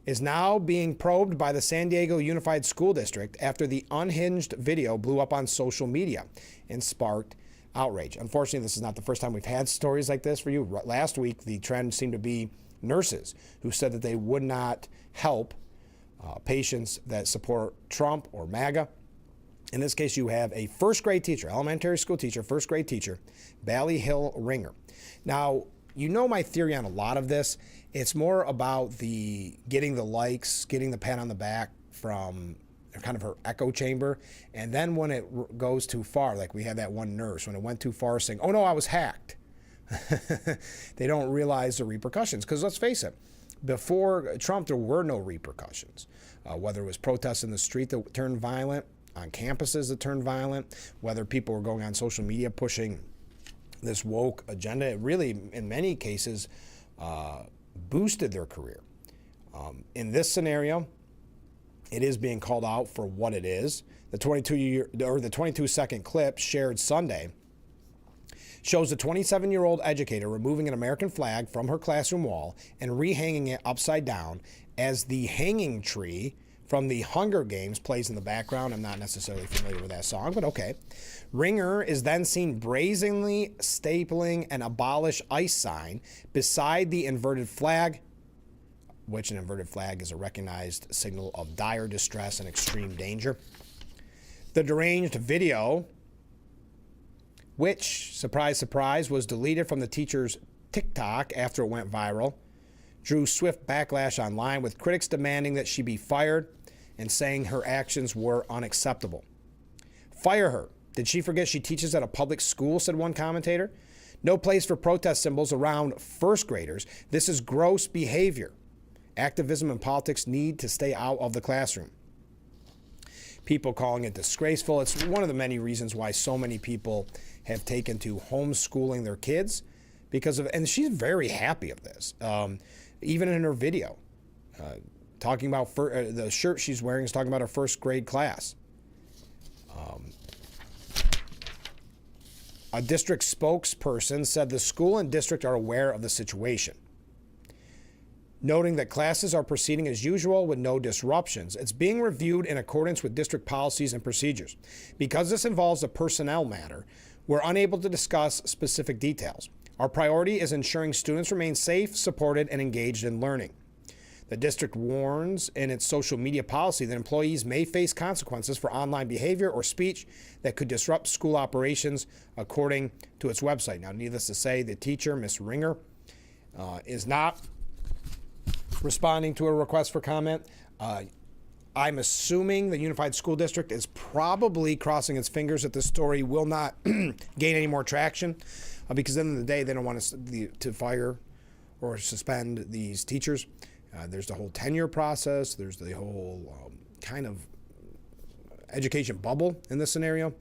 is now being probed by the San Diego Unified School District after the unhinged video blew up on social media and sparked outrage. Unfortunately, this is not the first time we've had stories like this for you. Last week, the trend seemed to be nurses who said that they would not help patients that support Trump or MAGA. In this case, you have a first grade teacher, elementary school teacher, first grade teacher, Bally Hill Ringer. Now, you know my theory on a lot of this. It's more about the getting the likes, getting the pat on the back from kind of her echo chamber. And then when it goes too far, like we had that one nurse, when it went too far saying, oh no, I was hacked. They don't realize the repercussions. Because let's face it, before Trump, there were no repercussions. Whether it was protests in the street that turned violent, on campuses that turned violent, whether people were going on social media pushing this woke agenda, it really, in many cases, boosted their career. In this scenario, it is being called out for what it is. The 22-second clip shared Sunday shows a 27-year-old educator removing an American flag from her classroom wall and rehanging it upside down as the hanging tree from the Hunger Games plays in the background. I'm not necessarily familiar with that song, but okay. Ringer is then seen brazenly stapling an abolish ICE sign beside the inverted flag, which an inverted flag is a recognized signal of dire distress and extreme danger. The deranged video, which, surprise, surprise, was deleted from the teacher's TikTok after it went viral, drew swift backlash online, with critics demanding that she be fired and saying her actions were unacceptable. Fire her. Did she forget she teaches at a public school, said one commentator. No place for protest symbols around first graders. This is gross behavior. Activism and politics need to stay out of the classroom. People calling it disgraceful. It's one of the many reasons why so many people have taken to homeschooling their kids because of, and she's very happy of this. Even in her video, talking about the shirt she's wearing is talking about her first grade class. A district spokesperson said the school and district are aware of the situation, noting that classes are proceeding as usual with no disruptions. It's being reviewed in accordance with district policies and procedures. Because this involves a personnel matter, we're unable to discuss specific details. Our priority is ensuring students remain safe, supported, and engaged in learning. The district warns in its social media policy that employees may face consequences for online behavior or speech that could disrupt school operations, according to its website. Now, needless to say, the teacher, Ms. Ringer, is not responding to a request for comment. I'm assuming the Unified School District is probably crossing its fingers that this story will not gain any more traction, because at the end of the day, they don't want to fire or suspend these teachers. There's the whole tenure process. There's the whole kind of education bubble in this scenario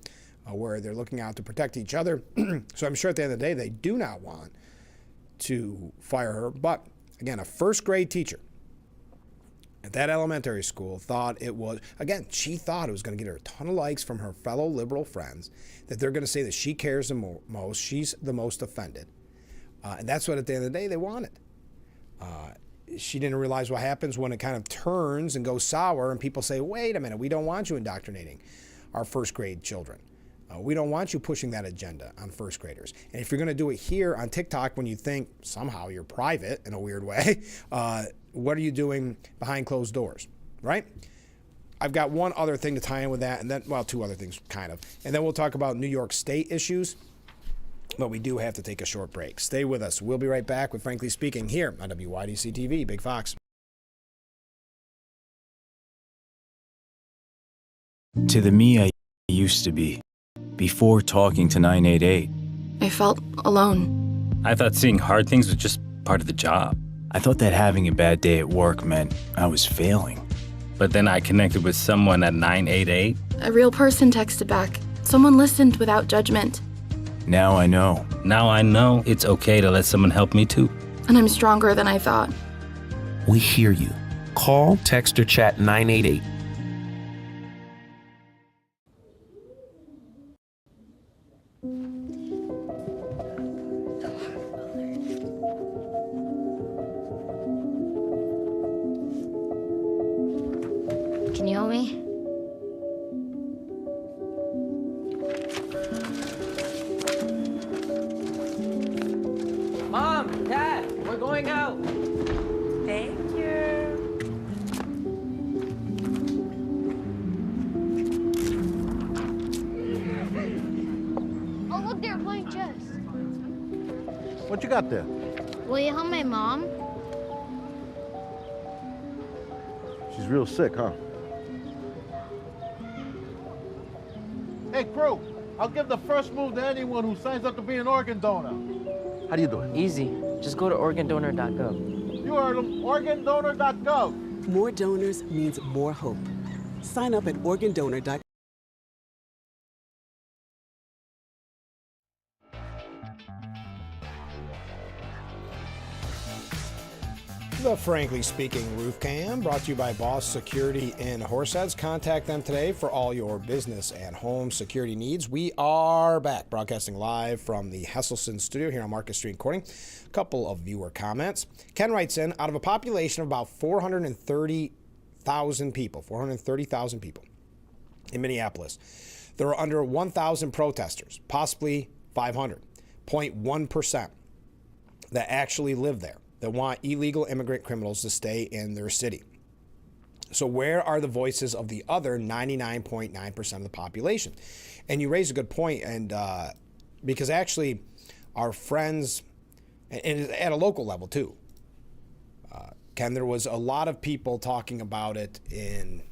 where they're looking out to protect each other. So I'm sure at the end of the day, they do not want to fire her. But again, a first grade teacher at that elementary school thought it was, again, she thought it was going to get her a ton of likes from her fellow liberal friends, that they're going to say that she cares the most, she's the most offended. And that's what at the end of the day they wanted. She didn't realize what happens when it kind of turns and goes sour and people say, wait a minute, we don't want you indoctrinating our first grade children. We don't want you pushing that agenda on first graders. And if you're going to do it here on TikTok when you think somehow you're private in a weird way, what are you doing behind closed doors, right? I've got one other thing to tie in with that, and then, well, two other things, kind of. And then we'll talk about New York State issues. But we do have to take a short break. Stay with us. We'll be right back with Frankly Speaking here on WYDC TV, Big Fox. To the me I used to be, before talking to 988. I felt alone. I thought seeing hard things was just part of the job. I thought that having a bad day at work meant I was failing. But then I connected with someone at 988. A real person texted back. Someone listened without judgment. Now I know. Now I know it's okay to let someone help me too. And I'm stronger than I thought. We hear you. Call, text, or chat 988. Can you help me? Mom, Dad, we're going out. Thank you. Oh, look, they're playing chess. What you got there? Will you help my mom? She's real sick, huh? Hey, crew, I'll give the first move to anyone who signs up to be an organ donor. How do you do it? Easy. Just go to organdonor.gov. You heard them, organdonor.gov. More donors means more hope. Sign up at organdonor.gov. The Frankly Speaking Roof Cam, brought to you by Boss Security in Horseheads. Contact them today for all your business and home security needs. We are back, broadcasting live from the Hesselson studio here on Market Street Courting. A couple of viewer comments. Ken writes in, out of a population of about 430,000 people in Minneapolis, there are under 1,000 protesters, possibly 500, 0.1% that actually live there, that want illegal immigrant criminals to stay in their city. So where are the voices of the other 99.9% of the population? And you raise a good point, and because actually our friends, and at a local level too, Ken, there was a lot of people talking about it in,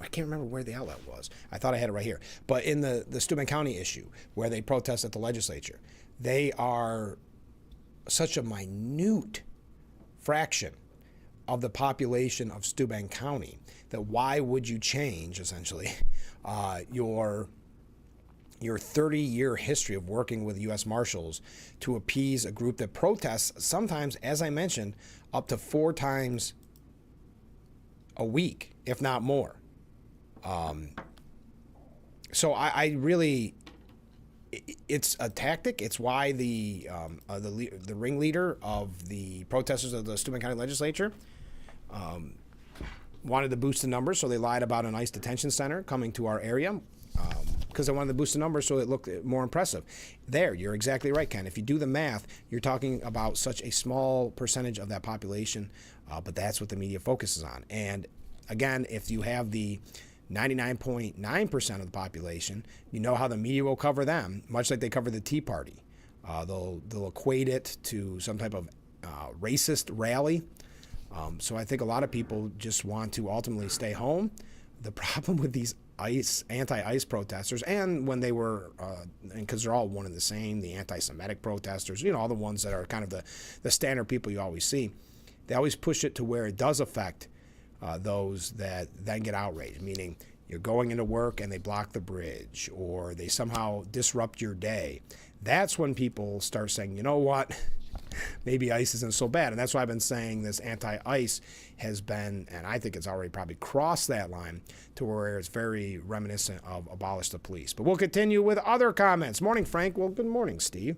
I can't remember where the outlet was. I thought I had it right here. But in the Steuben County issue, where they protest at the legislature, they are such a minute fraction of the population of Steuben County that why would you change, essentially, your 30-year history of working with U.S. Marshals to appease a group that protests sometimes, as I mentioned, up to 4 times a week, if not more. So I really, it's a tactic. It's why the ringleader of the protesters of the Steuben County Legislature wanted to boost the numbers, so they lied about an ICE detention center coming to our area. because they wanted to boost the numbers so it looked more impressive. There, you're exactly right, Ken. If you do the math, you're talking about such a small percentage of that population, but that's what the media focuses on. And again, if you have the 99.9% of the population, you know how the media will cover them, much like they cover the Tea Party. They'll equate it to some type of racist rally. So I think a lot of people just want to ultimately stay home. The problem with these anti-ICE protesters, and when they were, because they're all one and the same, the anti-Semitic protesters, all the ones that are kind of the standard people you always see, they always push it to where it does affect those that then get outraged, meaning you're going into work and they block the bridge or they somehow disrupt your day. That's when people start saying, you know what, maybe ICE isn't so bad. And that's why I've been saying this anti-ICE has been, and I think it's already probably crossed that line to where it's very reminiscent of abolish the police. But we'll continue with other comments. Morning, Frank. Well, good morning, Steve.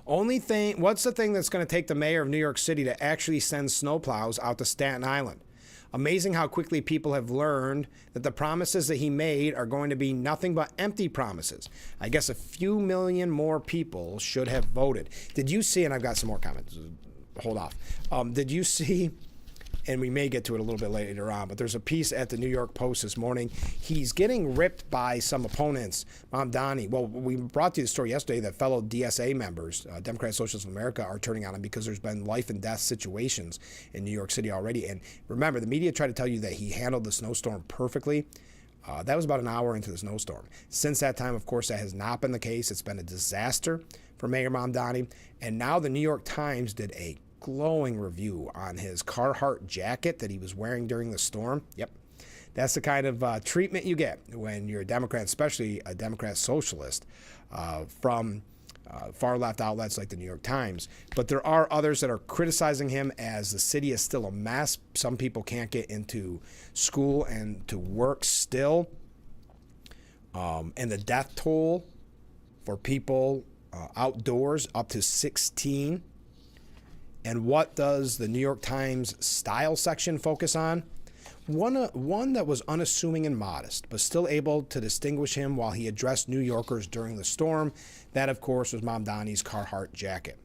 What's the thing that's going to take the mayor of New York City to actually send snowplows out to Staten Island? Amazing how quickly people have learned that the promises that he made are going to be nothing but empty promises. I guess a few million more people should have voted. Did you see, and I've got some more comments, hold off. Did you see, and we may get to it a little bit later on, but there's a piece at the New York Post this morning. He's getting ripped by some opponents. Mamdani, well, we brought you the story yesterday that fellow DSA members, Democratic Socialists of America, are turning on him because there's been life and death situations in New York City already. And remember, the media tried to tell you that he handled the snowstorm perfectly. That was about an hour into the snowstorm. Since that time, of course, that has not been the case. It's been a disaster for Mayor Mamdani. And now the New York Times did a glowing review on his Carhartt jacket that he was wearing during the storm. Yep. That's the kind of treatment you get when you're a Democrat, especially a Democrat socialist, from far left outlets like the New York Times. But there are others that are criticizing him as the city is still a mess. Some people can't get into school and to work still. And the death toll for people outdoors up to 16. And what does the New York Times style section focus on? One that was unassuming and modest, but still able to distinguish him while he addressed New Yorkers during the storm. That, of course, was Mamdani's Carhartt jacket.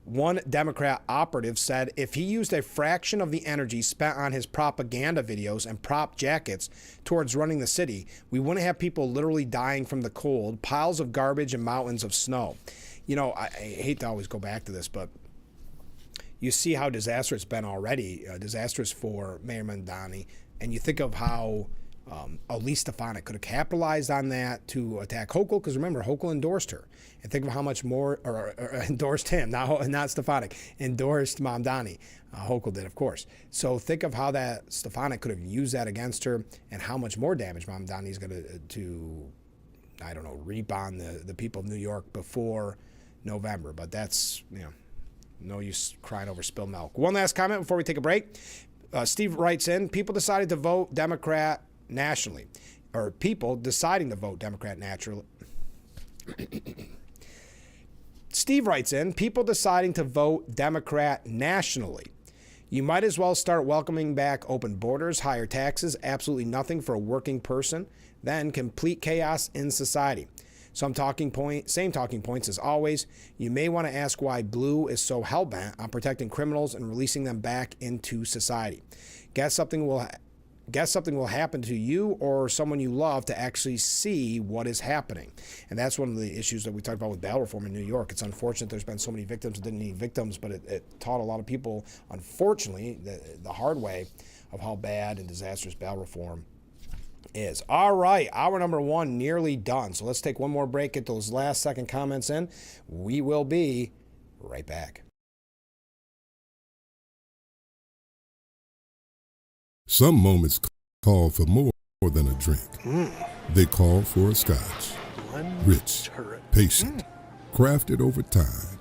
One Democrat operative said if he used a fraction of the energy spent on his propaganda videos and prop jackets towards running the city, we wouldn't have people literally dying from the cold, piles of garbage, and mountains of snow. I hate to always go back to this, but you see how disastrous it's been already, disastrous for Mayor Mamdani, and you think of how Elise Stefanik could have capitalized on that to attack Hochul, because remember, Hochul endorsed her. And think of how much more, or endorsed him, not Stefanik, endorsed Mamdani. Hochul did, of course. So think of how that Stefanik could have used that against her and how much more damage Mamdani is going to reap on the people of New York before November. But that's, no use crying over spilled milk. One last comment before we take a break. Steve writes in, people decided to vote Democrat nationally, or people deciding to vote Democrat naturally. Steve writes in, people deciding to vote Democrat nationally. You might as well start welcoming back open borders, higher taxes, absolutely nothing for a working person, then complete chaos in society. Same talking points as always. You may want to ask why Blue is so hell-bent on protecting criminals and releasing them back into society. Guess something will happen to you or someone you love to actually see what is happening. And that's one of the issues that we talked about with bail reform in New York. It's unfortunate there's been so many victims that didn't need victims, but it taught a lot of people, unfortunately, the hard way of how bad and disastrous bail reform is. All right, hour number 1 nearly done. So let's take one more break, get those last second comments in. We will be right back. Some moments call for more than a drink. They call for a scotch. Rich, patient, crafted over time.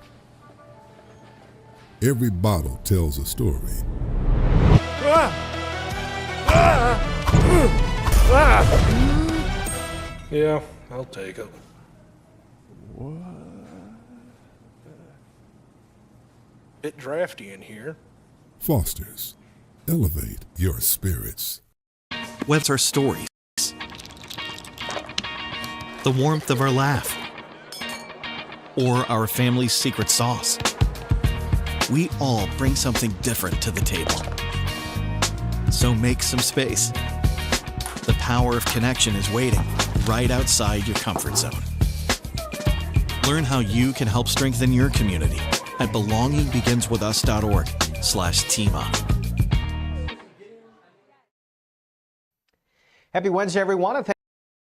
Every bottle tells a story. Yeah, I'll take it. What? Bit drafty in here. Foster's. Elevate your spirits. webs our stories, the warmth of our laugh, or our family's secret sauce. We all bring something different to the table. So make some space. The power of connection is waiting right outside your comfort zone. Learn how you can help strengthen your community at belongingbeginswithus.org/teamup. Happy Wednesday, everyone. And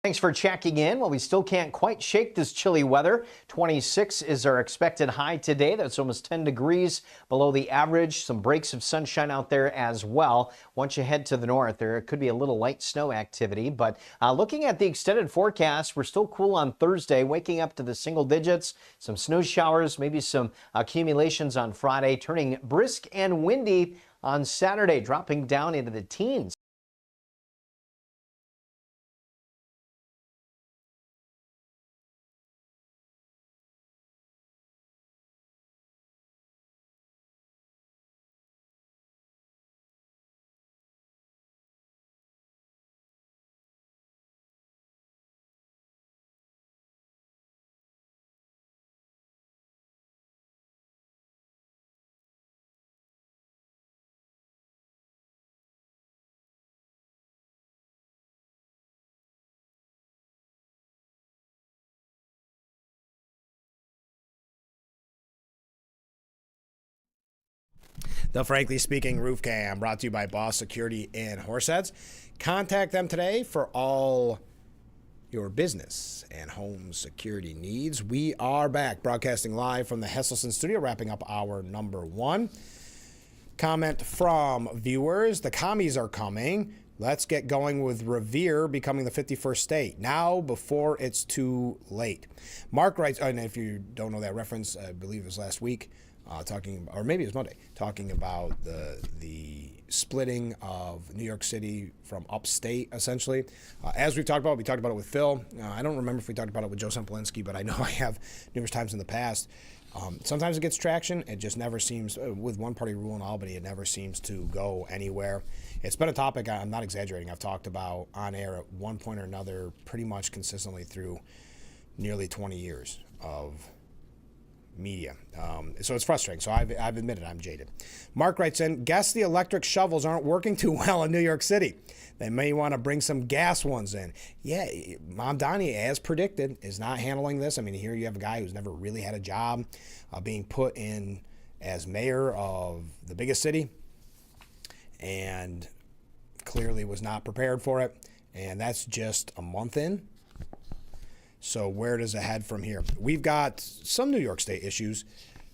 thanks for checking in. Well, we still can't quite shake this chilly weather. 26 is our expected high today. That's almost 10 degrees below the average. Some breaks of sunshine out there as well. Once you head to the north, there could be a little light snow activity. But looking at the extended forecast, we're still cool on Thursday, waking up to the single digits. Some snow showers, maybe some accumulations on Friday, turning brisk and windy on Saturday, dropping down into the teens. The Frankly Speaking Roof Cam, brought to you by Boss Security in Horseheads. Contact them today for all your business and home security needs. We are back, broadcasting live from the Hesselson studio, wrapping up hour number 1. Comment from viewers: the commies are coming. Let's get going with Revere becoming the 51st state now before it's too late. Mark writes, and if you don't know that reference, I believe it was last week, talking, or maybe it was Monday, talking about the splitting of New York City from upstate, essentially. As we talked about it with Phil. I don't remember if we talked about it with Joe Sempolinski, but I know I have numerous times in the past. Sometimes it gets traction. It just never seems, with one-party rule in Albany, it never seems to go anywhere. It's been a topic, I'm not exaggerating, I've talked about on air at one point or another pretty much consistently through nearly 20 years of media. So it's frustrating. So I've admitted I'm jaded. Mark writes in, guess the electric shovels aren't working too well in New York City. They may want to bring some gas ones in. Yeah, Mom Donnie, as predicted, is not handling this. I mean, here you have a guy who's never really had a job, being put in as mayor of the biggest city, and clearly was not prepared for it. And that's just a month in. So where does it head from here? We've got some New York State issues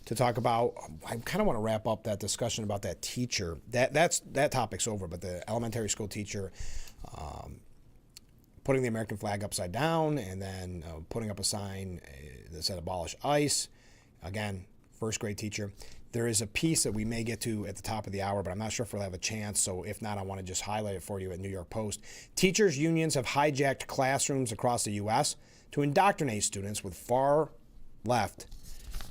to talk about. I kind of want to wrap up that discussion about that teacher. That topic's over, but the elementary school teacher putting the American flag upside down and then putting up a sign that said abolish ICE. Again, first grade teacher. There is a piece that we may get to at the top of the hour, but I'm not sure if we'll have a chance. So if not, I want to just highlight it for you at New York Post. Teachers' unions have hijacked classrooms across the U.S. to indoctrinate students with far-left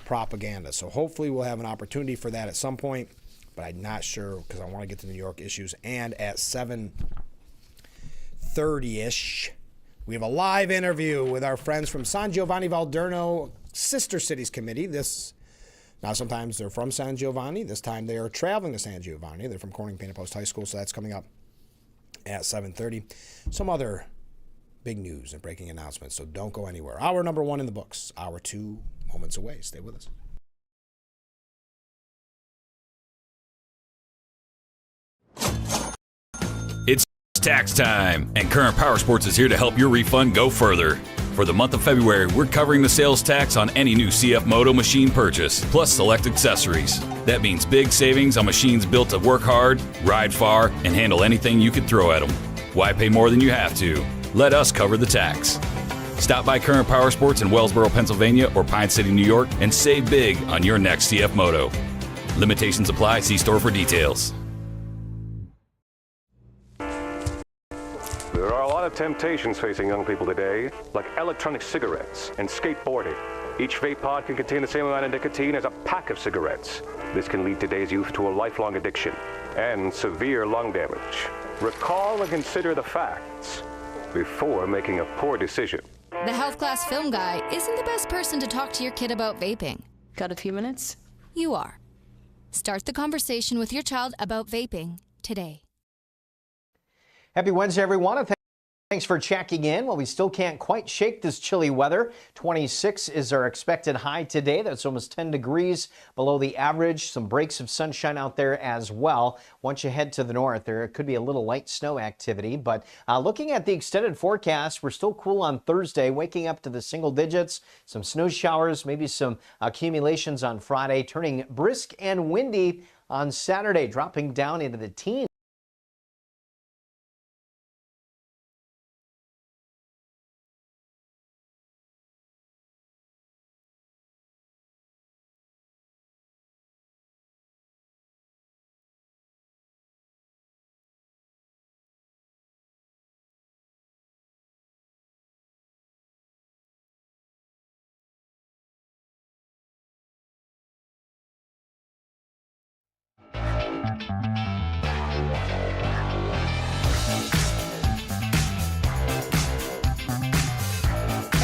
propaganda. So hopefully we'll have an opportunity for that at some point, but I'm not sure because I want to get to New York issues. And at 7:30-ish, we have a live interview with our friends from San Giovanni Valderno Sister Cities Committee. Now sometimes they're from San Giovanni. This time they are traveling to San Giovanni. They're from Corning Painted Post High School, so that's coming up at 7:30. Some other big news and breaking announcements, so don't go anywhere. Hour number 1 in the books. Hour 2 moments away. Stay with us. It's tax time, and Current Power Sports is here to help your refund go further. For the month of February, we're covering the sales tax on any new CF Moto machine purchase, plus select accessories. That means big savings on machines built to work hard, ride far, and handle anything you could throw at them. Why pay more than you have to? Let us cover the tax. Stop by Current Power Sports in Wellsboro, Pennsylvania or Pine City, New York, and save big on your next CF Moto. Limitations apply. See store for details. There are a lot of temptations facing young people today, like electronic cigarettes and skateboarding. Each vape pod can contain the same amount of nicotine as a pack of cigarettes. This can lead today's youth to a lifelong addiction and severe lung damage. Recall and consider the facts before making a poor decision. The health class film guy isn't the best person to talk to your kid about vaping. Got a few minutes? You are. Start the conversation with your child about vaping today. Happy Wednesday, everyone. And thanks for checking in. Well, we still can't quite shake this chilly weather. 26 is our expected high today. That's almost 10 degrees below the average. Some breaks of sunshine out there as well. Once you head to the north, there could be a little light snow activity. But looking at the extended forecast, we're still cool on Thursday, waking up to the single digits. Some snow showers, maybe some accumulations on Friday, turning brisk and windy on Saturday, dropping down into the teens.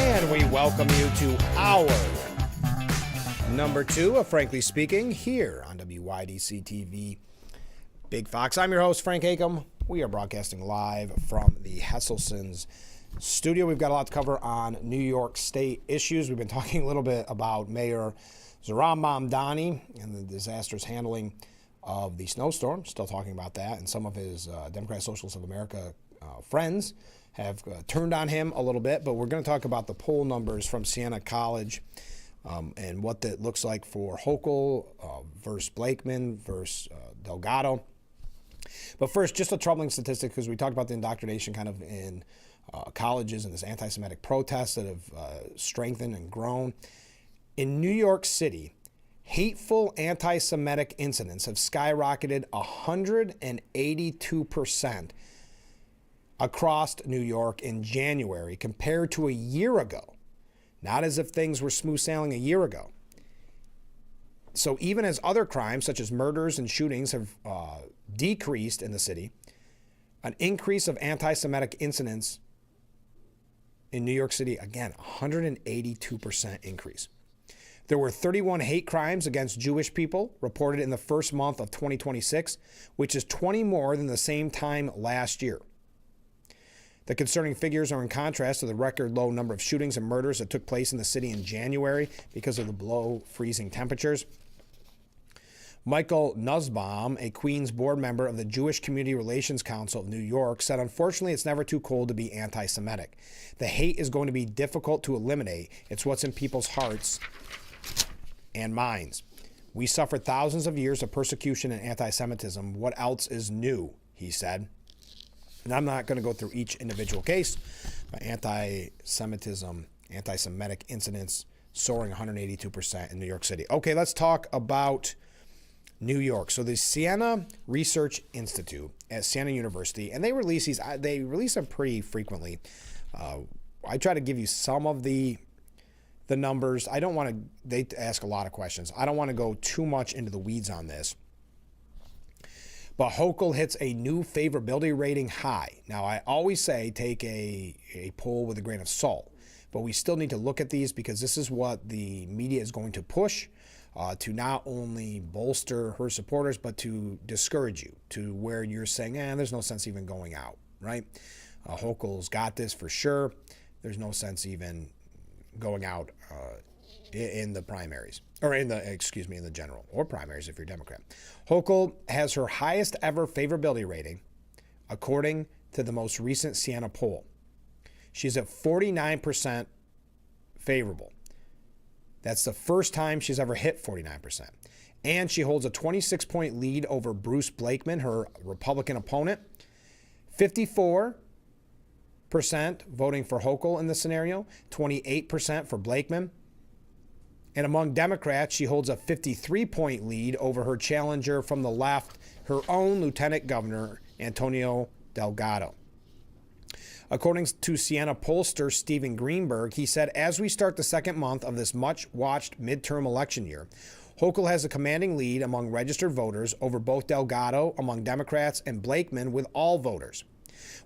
And we welcome you to our number 2 of Frankly Speaking here on WYDC TV Big Fox. I'm your host, Frank Acom. We are broadcasting live from the Hesselson's studio. We've got a lot to cover on New York State issues. We've been talking a little bit about Mayor Zohran Mamdani and the disastrous handling of the snowstorm. Still talking about that. And some of his Democratic Socialists of America friends have turned on him a little bit. But we're going to talk about the poll numbers from Siena College and what that looks like for Hochul versus Blakeman versus Delgado. But first, just a troubling statistic, because we talked about the indoctrination kind of in colleges and this anti-Semitic protests that have strengthened and grown. In New York City, hateful anti-Semitic incidents have skyrocketed 182% across New York in January compared to a year ago. Not as if things were smooth sailing a year ago. So even as other crimes, such as murders and shootings, have decreased in the city, an increase of anti-Semitic incidents in New York City, again, 182% increase. There were 31 hate crimes against Jewish people reported in the first month of 2026, which is 20 more than the same time last year. The concerning figures are in contrast to the record low number of shootings and murders that took place in the city in January because of the below freezing temperatures. Michael Nussbaum, a Queens board member of the Jewish Community Relations Council of New York, said, "Unfortunately, it's never too cold to be anti-Semitic. The hate is going to be difficult to eliminate. It's what's in people's hearts and minds. We suffered thousands of years of persecution and anti-Semitism. What else is new?" he said. And I'm not going to go through each individual case, but anti-Semitism, anti-Semitic incidents soaring 182% in New York City. Okay, let's talk about New York. So the Siena Research Institute at Siena University, and they release these. They release them pretty frequently. I try to give you some of the numbers. I don't want to. They ask a lot of questions. I don't want to go too much into the weeds on this. But Hochul hits a new favorability rating high. Now, I always say take a poll with a grain of salt, but we still need to look at these because this is what the media is going to push to not only bolster her supporters, but to discourage you to where you're saying, there's no sense even going out, right? Hochul's got this for sure. There's no sense even going out in the primaries, or in the general or primaries if you're Democrat. Hochul has her highest ever favorability rating, according to the most recent Siena poll. She's at 49% favorable. That's the first time she's ever hit 49%. And she holds a 26-point lead over Bruce Blakeman, her Republican opponent. 54% voting for Hochul in this scenario, 28% for Blakeman. And among Democrats, she holds a 53-point lead over her challenger from the left, her own Lieutenant Governor, Antonio Delgado. According to Siena pollster Stephen Greenberg, he said, as we start the second month of this much-watched midterm election year, Hochul has a commanding lead among registered voters over both Delgado among Democrats and Blakeman with all voters.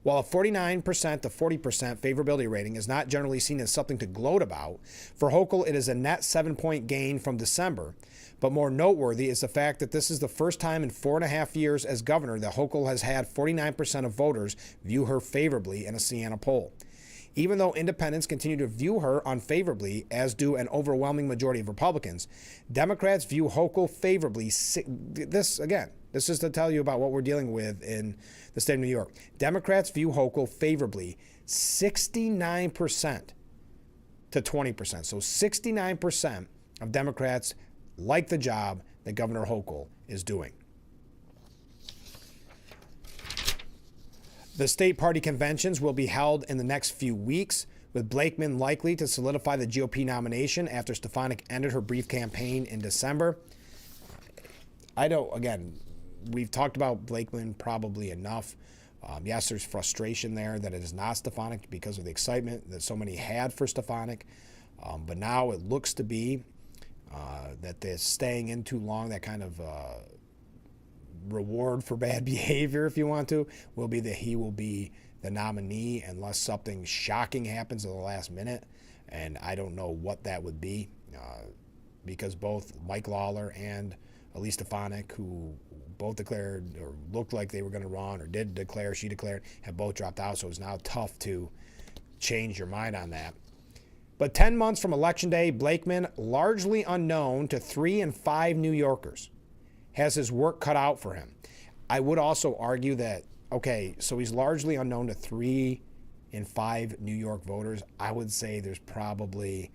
While a 49% to 40% favorability rating is not generally seen as something to gloat about, for Hochul it is a net 7-point gain from December. But more noteworthy is the fact that this is the first time in 4.5 years as governor that Hochul has had 49% of voters view her favorably in a Siena poll. Even though independents continue to view her unfavorably, as do an overwhelming majority of Republicans, Democrats view Hochul favorably. This is to tell you about what we're dealing with in the state of New York. Democrats view Hochul favorably 69% to 20%. So 69% of Democrats like the job that Governor Hochul is doing. The state party conventions will be held in the next few weeks, with Blakeman likely to solidify the GOP nomination after Stefanik ended her brief campaign in December. We've talked about Blakeman probably enough. Yes, there's frustration there that it is not Stefanik because of the excitement that so many had for Stefanik. But now it looks to be that they're staying in too long, that kind of reward for bad behavior, if you want to, will be that he will be the nominee unless something shocking happens at the last minute. And I don't know what that would be because both Mike Lawler and Elise Stefanik, who both declared or looked like they were going to run or did declare, she declared, have both dropped out. So it's now tough to change your mind on that. But 10 months from Election Day, Blakeman, largely unknown to 3 and 5 New Yorkers, has his work cut out for him. I would also argue that, okay, so he's largely unknown to 3 and 5 New York voters. I would say there's probably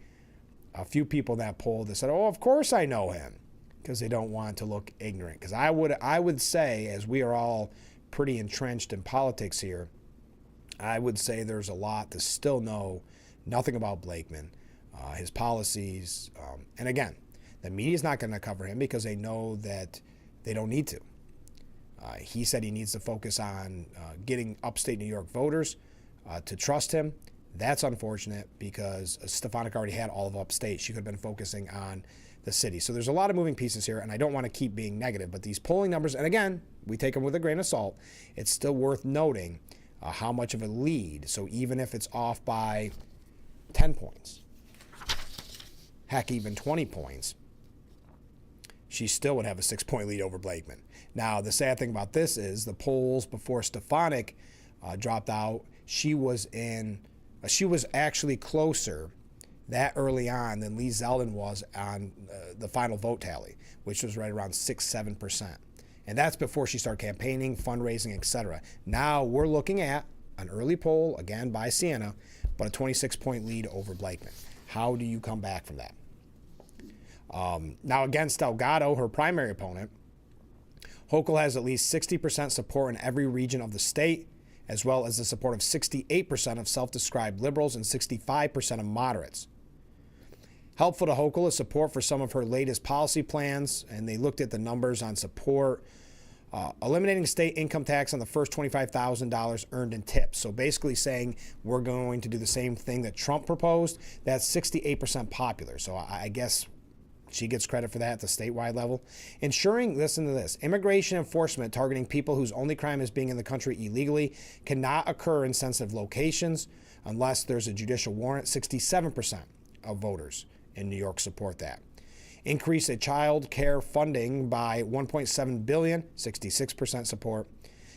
a few people in that poll that said, oh, of course I know him, because they don't want to look ignorant. Because I would say, as we are all pretty entrenched in politics here, I would say there's a lot to still know nothing about Blakeman, his policies. And again, the media's not going to cover him because they know that they don't need to. He said he needs to focus on getting upstate New York voters to trust him. That's unfortunate because Stefanik already had all of upstate. She could have been focusing on the city. So there's a lot of moving pieces here, and I don't want to keep being negative, but these polling numbers, and again, we take them with a grain of salt, it's still worth noting how much of a lead. So even if it's off by 10 points, heck, even 20 points, she still would have a 6-point lead over Blakeman. Now, the sad thing about this is the polls before Stefanik dropped out, she was actually closer that early on than Lee Zeldin was on the final vote tally, which was right around 6-7%. And that's before she started campaigning, fundraising, etc. Now we're looking at an early poll, again by Siena, but a 26-point lead over Blakeman. How do you come back from that? Now against Delgado, her primary opponent, Hochul has at least 60% support in every region of the state, as well as the support of 68% of self-described liberals and 65% of moderates. Helpful to Hochul is support for some of her latest policy plans, and they looked at the numbers on support. Eliminating state income tax on the first $25,000 earned in tips. So basically saying we're going to do the same thing that Trump proposed. That's 68% popular. So I guess she gets credit for that at the statewide level. Ensuring, listen to this, immigration enforcement targeting people whose only crime is being in the country illegally cannot occur in sensitive locations unless there's a judicial warrant. 67% of voters in New York support that. Increase in child care funding by $1.7 billion, 66% support.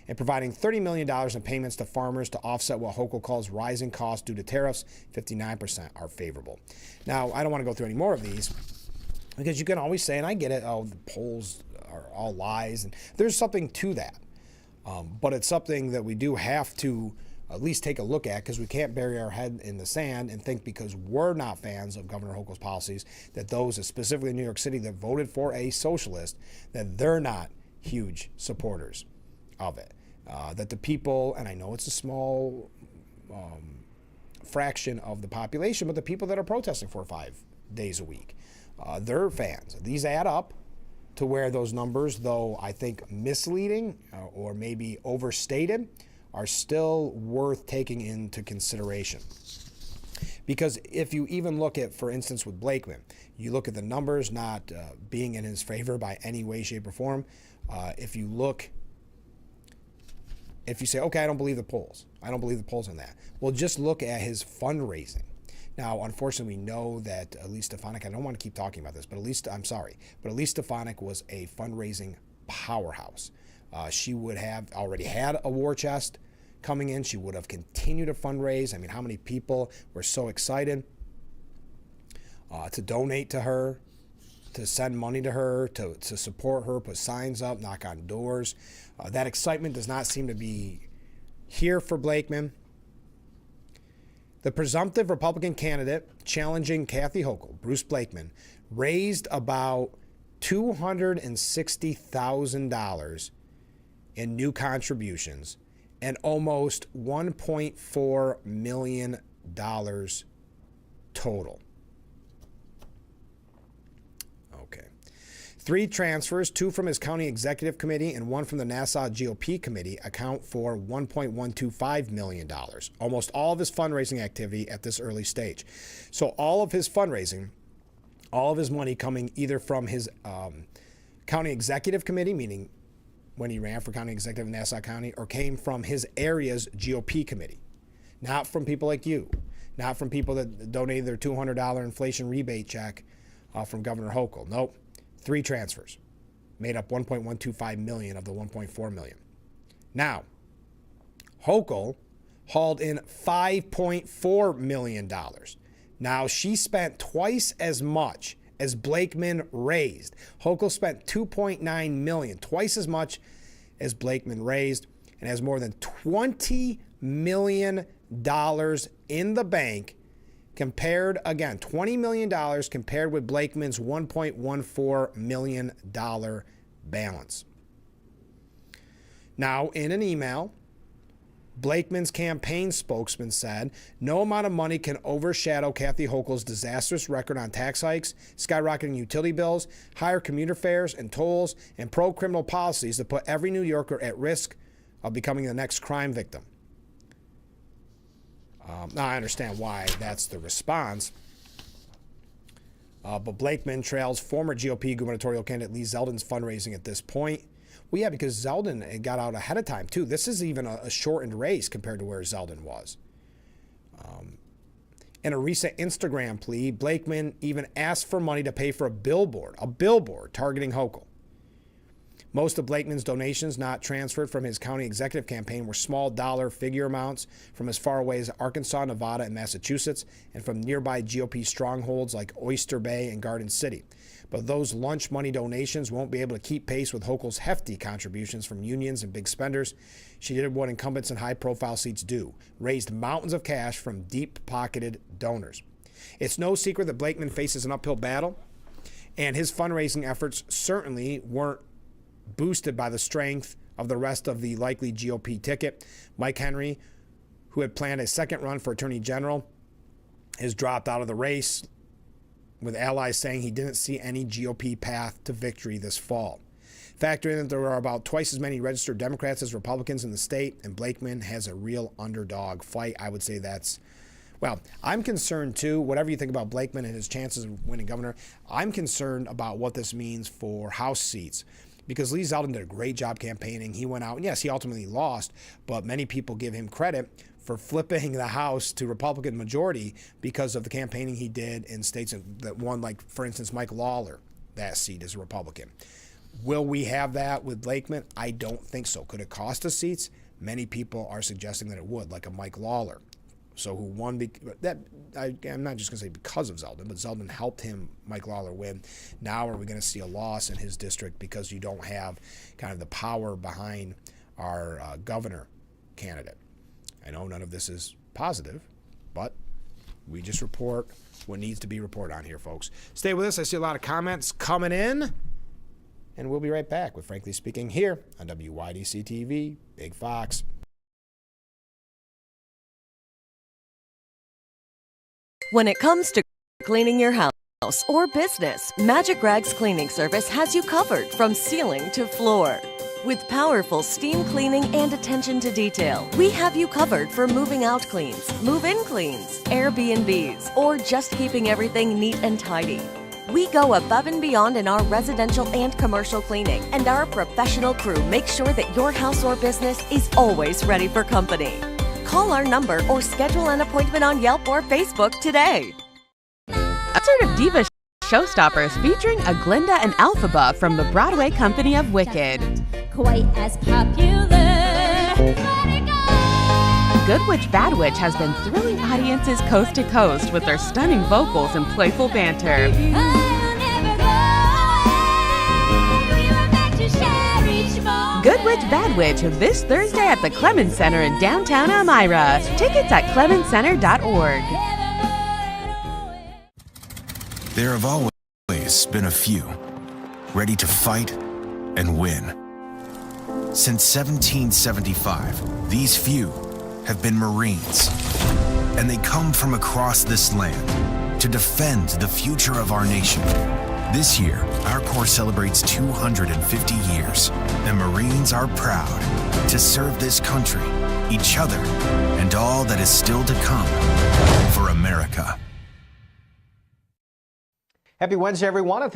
And providing $30 million in payments to farmers to offset what Hochul calls rising costs due to tariffs, 59% are favorable. Now, I don't want to go through any more of these because you can always say, and I get it, oh, the polls are all lies. And there's something to that. But it's something that we do have to at least take a look at, because we can't bury our head in the sand and think because we're not fans of Governor Hochul's policies that those, specifically in New York City, that voted for a socialist, that they're not huge supporters of it. That the people, and I know it's a small fraction of the population, but the people that are protesting 4 or 5 days a week, they're fans. These add up to where those numbers, though I think misleading or maybe overstated, are still worth taking into consideration. Because if you even look at, for instance, with Blakeman, you look at the numbers not being in his favor by any way, shape, or form. If you say, okay, I don't believe the polls. I don't believe the polls on that. Well, just look at his fundraising. Now, unfortunately, we know that Elise Stefanik, I don't want to keep talking about this, but Elise Stefanik was a fundraising powerhouse. She would have already had a war chest coming in. She would have continued to fundraise. I mean, how many people were so excited to donate to her, to send money to her, to support her, put signs up, knock on doors. That excitement does not seem to be here for Blakeman. The presumptive Republican candidate challenging Kathy Hochul, Bruce Blakeman, raised about $260,000 in new contributions and almost $1.4 million total. Okay. 3 transfers, 2 from his county executive committee and 1 from the Nassau GOP committee, account for $1.125 million. Almost all of his fundraising activity at this early stage. So all of his fundraising, all of his money coming either from his county executive committee, meaning when he ran for county executive in Nassau County, or came from his area's GOP committee. Not from people like you. Not from people that donated their $200 inflation rebate check from Governor Hochul. Nope. 3 transfers made up $1.125 million of the $1.4 million. Now, Hochul hauled in $5.4 million. Now, she spent twice as much as Blakeman raised. Hochul spent $2.9 million, twice as much as Blakeman raised, and has more than $20 million in the bank compared, again, $20 million compared with Blakeman's $1.14 million balance. Now, in an email, Blakeman's campaign spokesman said, no amount of money can overshadow Kathy Hochul's disastrous record on tax hikes, skyrocketing utility bills, higher commuter fares and tolls, and pro-criminal policies that put every New Yorker at risk of becoming the next crime victim. Now, I understand why that's the response. But Blakeman trails former GOP gubernatorial candidate Lee Zeldin's fundraising at this point. Well, yeah, because Zeldin got out ahead of time, too. This is even a shortened race compared to where Zeldin was. In a recent Instagram plea, Blakeman even asked for money to pay for a billboard targeting Hochul. Most of Blakeman's donations not transferred from his county executive campaign were small dollar figure amounts from as far away as Arkansas, Nevada, and Massachusetts, and from nearby GOP strongholds like Oyster Bay and Garden City. But those lunch money donations won't be able to keep pace with Hochul's hefty contributions from unions and big spenders. She did what incumbents in high-profile seats do, raised mountains of cash from deep-pocketed donors. It's no secret that Blakeman faces an uphill battle, and his fundraising efforts certainly weren't boosted by the strength of the rest of the likely GOP ticket. Mike Henry, who had planned a second run for Attorney General, has dropped out of the race, with allies saying he didn't see any GOP path to victory this fall. Factor in that there are about twice as many registered Democrats as Republicans in the state, and Blakeman has a real underdog fight. I would say that's, well, I'm concerned too, whatever you think about Blakeman and his chances of winning governor, I'm concerned about what this means for House seats. Because Lee Zeldin did a great job campaigning. He went out, and yes, he ultimately lost, but many people give him credit for flipping the House to Republican majority because of the campaigning he did in states that won, like, for instance, Mike Lawler, that seat as a Republican. Will we have that with Blakeman? I don't think so. Could it cost us seats? Many people are suggesting that it would, like a Mike Lawler. So who won, I'm not just going to say because of Zeldin, but Zeldin helped him, Mike Lawler, win. Now are we going to see a loss in his district because you don't have kind of the power behind our governor candidate? I know none of this is positive, but we just report what needs to be reported on here, folks. Stay with us. I see a lot of comments coming in, and we'll be right back with Frankly Speaking here on WYDC TV, Big Fox. When it comes to cleaning your house or business, Magic Rags Cleaning Service has you covered from ceiling to floor. With powerful steam cleaning and attention to detail, we have you covered for moving out cleans, move-in cleans, Airbnbs, or just keeping everything neat and tidy. We go above and beyond in our residential and commercial cleaning, and our professional crew makes sure that your house or business is always ready for company. Call our number or schedule an appointment on Yelp or Facebook today. Assertive Diva Showstoppers featuring a Glinda and Alphaba from the Broadway company of Wicked. Quite as popular. Good Witch Bad Witch has been thrilling audiences coast to coast with their stunning vocals and playful banter. Good Witch Bad Witch this Thursday at the Clemens Center in downtown Elmira. Tickets at clemenscenter.org. There have always been a few, ready to fight and win. Since 1775, these few have been Marines, and they come from across this land to defend the future of our nation. This year, our Corps celebrates 250 years, and Marines are proud to serve this country, each other, and all that is still to come for America. Happy Wednesday, everyone, and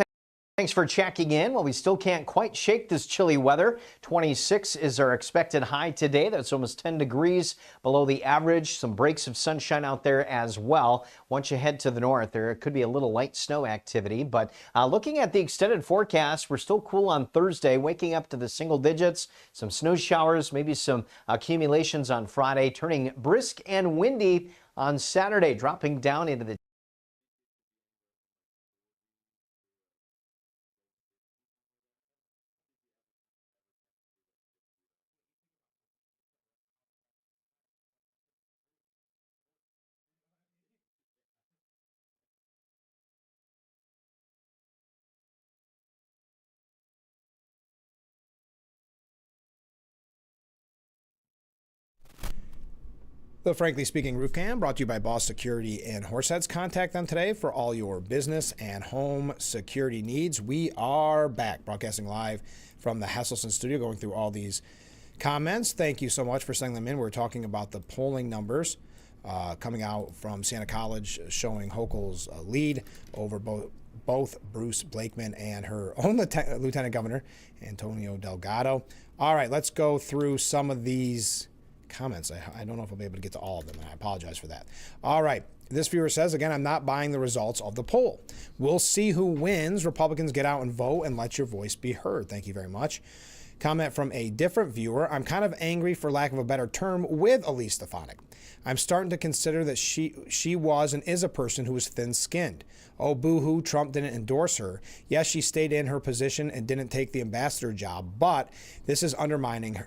thanks for checking in. Well, we still can't quite shake this chilly weather. 26 is our expected high today. That's almost 10 degrees below the average. Some breaks of sunshine out there as well. Once you head to the north, there could be a little light snow activity. But looking at the extended forecast, we're still cool on Thursday, waking up to the single digits. Some snow showers, maybe some accumulations on Friday, turning brisk and windy on Saturday, dropping down into the The Frankly Speaking Roof Cam brought to you by Boss Security in Horseheads. Contact them today for all your business and home security needs. We are back broadcasting live from the Hesselson studio, going through all these comments. Thank you so much for sending them in. We're talking about the polling numbers coming out from Siena College showing Hochul's lead over both Bruce Blakeman and her own Lieutenant Governor, Antonio Delgado. All right, let's go through some of these comments. I don't know if I'll be able to get to all of them, and I apologize for that. All right. This viewer says, again, I'm not buying the results of the poll. We'll see who wins. Republicans, get out and vote and let your voice be heard. Thank you very much. Comment from a different viewer. I'm kind of angry, for lack of a better term, with Elise Stefanik. I'm starting to consider that she was and is a person who is thin-skinned. Oh, boo-hoo, Trump didn't endorse her. Yes, she stayed in her position and didn't take the ambassador job, but this is undermined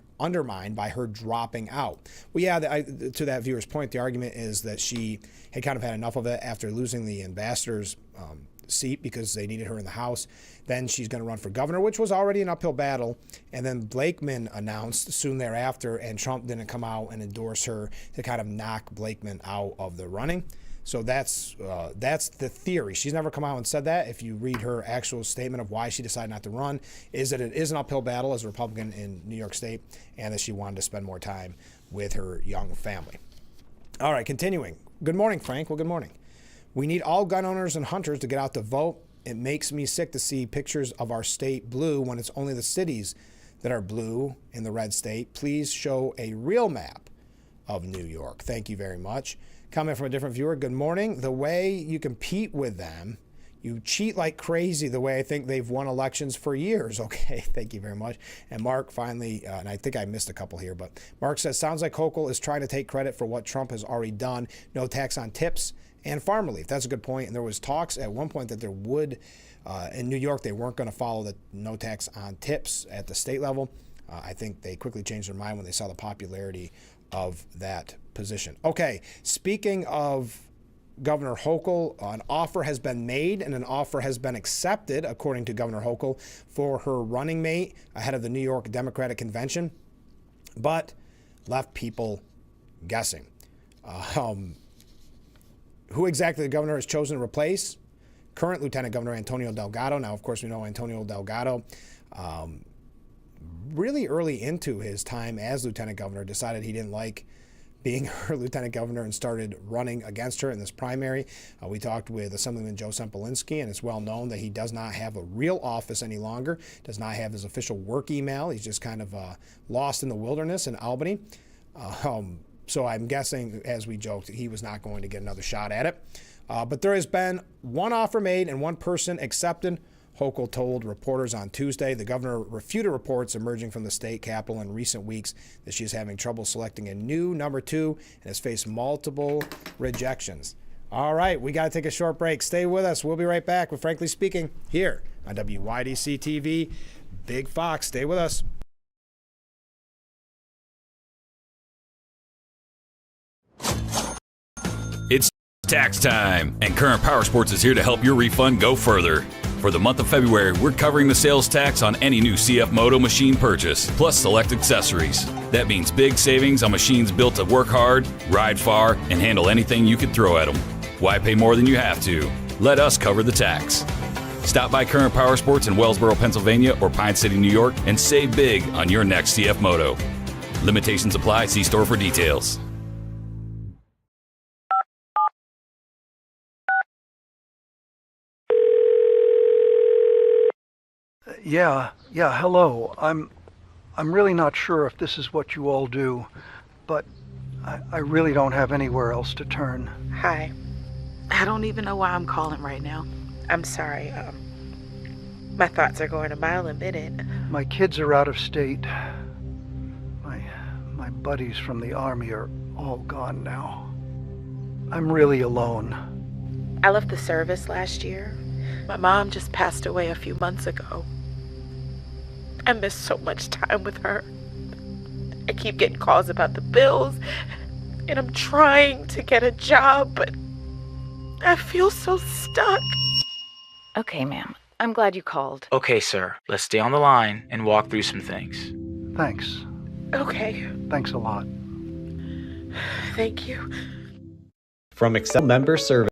by her dropping out. Well, yeah, to that viewer's point, the argument is that she had kind of had enough of it after losing the ambassador's seat because they needed her in the House. Then she's going to run for governor, which was already an uphill battle. And then Blakeman announced soon thereafter, and Trump didn't come out and endorse her to kind of knock Blakeman out of the running. So that's the theory. She's never come out and said that. If you read her actual statement of why she decided not to run, is that it is an uphill battle as a Republican in New York State, and that she wanted to spend more time with her young family. All right, continuing. Good morning, Frank. Well, good morning. We need all gun owners and hunters to get out to vote. It makes me sick to see pictures of our state blue when it's only the cities that are blue in the red state. Please show a real map of New York. Thank you very much. Comment from a different viewer. Good morning. The way you compete with them, you cheat like crazy the way I think they've won elections for years. Okay, thank you very much. And Mark finally, and I think I missed a couple here, but Mark says, sounds like Hochul is trying to take credit for what Trump has already done. No tax on tips and farm relief. That's a good point. And there was talks at one point that there would, in New York, they weren't going to follow the no tax on tips at the state level. I think they quickly changed their mind when they saw the popularity of that position. Okay, speaking of Governor Hochul, an offer has been made and an offer has been accepted, according to Governor Hochul, for her running mate ahead of the New York Democratic Convention, but left people guessing. Who exactly the governor has chosen to replace? Current Lieutenant Governor Antonio Delgado. Now, of course, we know Antonio Delgado really early into his time as lieutenant governor, decided he didn't like being her lieutenant governor and started running against her in this primary. We talked with Assemblyman Joe Sempolinski, and it's well known that he does not have a real office any longer, does not have his official work email. He's just kind of lost in the wilderness in Albany. So I'm guessing, as we joked, he was not going to get another shot at it. But there has been one offer made and one person accepted. Hochul told reporters on Tuesday the governor refuted reports emerging from the state capitol in recent weeks that she is having trouble selecting a new number 2 and has faced multiple rejections. All right, we got to take a short break. Stay with us. We'll be right back with Frankly Speaking here on WYDC TV. Big Fox, stay with us. It's tax time, and Current Power Sports is here to help your refund go further. For the month of February, we're covering the sales tax on any new CF Moto machine purchase, plus select accessories. That means big savings on machines built to work hard, ride far, and handle anything you can throw at them. Why pay more than you have to? Let us cover the tax. Stop by Current Power Sports in Wellsboro, Pennsylvania, or Pine City, New York, and save big on your next CF Moto. Limitations apply. See store for details. Yeah, hello. I'm really not sure if this is what you all do, but I really don't have anywhere else to turn. Hi. I don't even know why I'm calling right now. I'm sorry. My thoughts are going a mile a minute. My kids are out of state. My buddies from the Army are all gone now. I'm really alone. I left the service last year. My mom just passed away a few months ago. I miss so much time with her. I keep getting calls about the bills, and I'm trying to get a job, but I feel so stuck. Okay, ma'am. I'm glad you called. Okay, sir. Let's stay on the line and walk through some things. Thanks. Okay. Thanks a lot. Thank you. From Excel member service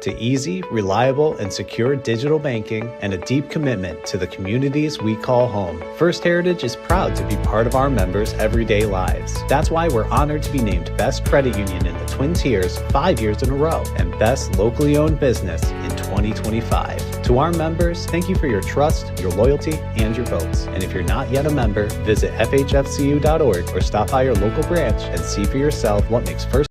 to easy, reliable, and secure digital banking and a deep commitment to the communities we call home, First Heritage is proud to be part of our members' everyday lives. That's why we're honored to be named Best Credit Union in the Twin Tiers 5 years in a row and Best Locally Owned Business in 2025. To our members, thank you for your trust, your loyalty, and your votes. And if you're not yet a member, visit fhfcu.org or stop by your local branch and see for yourself what makes First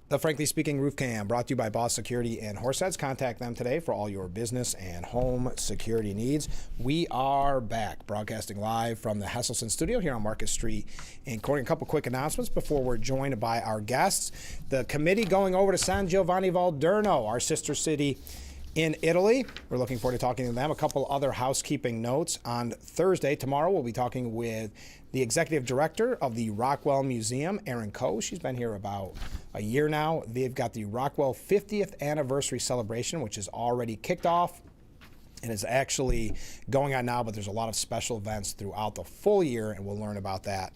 The Frankly Speaking Roof Cam, brought to you by Boss Security and Horseheads. Contact them today for all your business and home security needs. We are back, broadcasting live from the Hesselson studio here on Market Street in Corning. A couple quick announcements before we're joined by our guests. The committee going over to San Giovanni Valderno, our sister city in Italy. We're looking forward to talking to them. A couple other housekeeping notes. On Thursday, tomorrow, we'll be talking with the executive director of the Rockwell Museum, Erin Coe. She's been here about a year now. They've got the Rockwell 50th anniversary celebration, which is already kicked off and is actually going on now, but there's a lot of special events throughout the full year, and we'll learn about that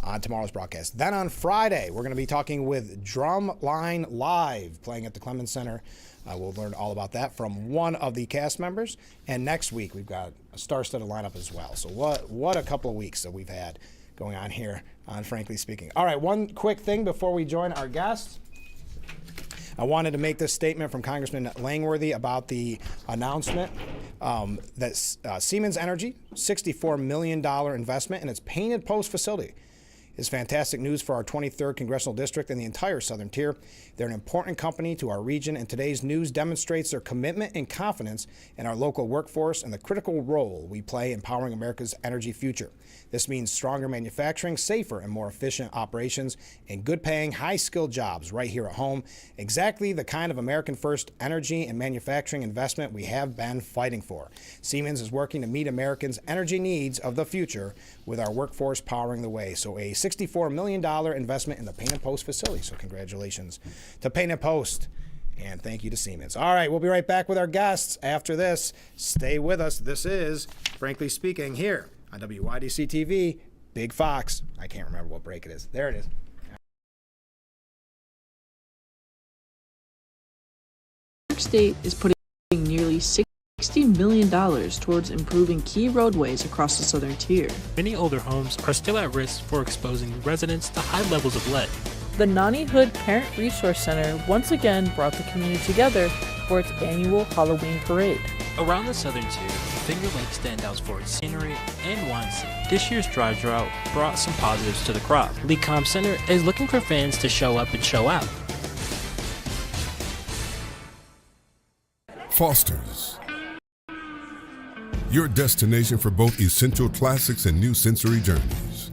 on tomorrow's broadcast. Then on Friday, we're going to be talking with Drumline Live, playing at the Clemens Center. We'll learn all about that from one of the cast members. And next week, we've got a star-studded lineup as well. So what a couple of weeks that we've had going on here on Frankly Speaking. All right, one quick thing before we join our guests. I wanted to make this statement from Congressman Langworthy about the announcement that Siemens Energy, $64 million investment in its Painted Post facility, is fantastic news for our 23rd Congressional District and the entire Southern Tier. They're an important company to our region, and today's news demonstrates their commitment and confidence in our local workforce and the critical role we play in powering America's energy future. This means stronger manufacturing, safer and more efficient operations, and good-paying, high-skilled jobs right here at home. Exactly the kind of American-first energy and manufacturing investment we have been fighting for. Siemens is working to meet Americans' energy needs of the future with our workforce powering the way. So a $64 million investment in the Paint and Post facility. So congratulations to Paint and Post. And thank you to Siemens. All right, we'll be right back with our guests after this. Stay with us. This is Frankly Speaking here on WYDC TV, Big Fox. I can't remember what break it is. There it is. New York State is putting nearly $60 million towards improving key roadways across the Southern Tier. Many older homes are still at risk for exposing residents to high levels of lead. The Nani Hood Parent Resource Center once again brought the community together for its annual Halloween parade. Around the Southern Tier, Finger Lake stands out for its scenery and wine scene. This year's dry drought brought some positives to the crop. Lee Com Center is looking for fans to show up and show out. Foster's, your destination for both essential classics and new sensory journeys.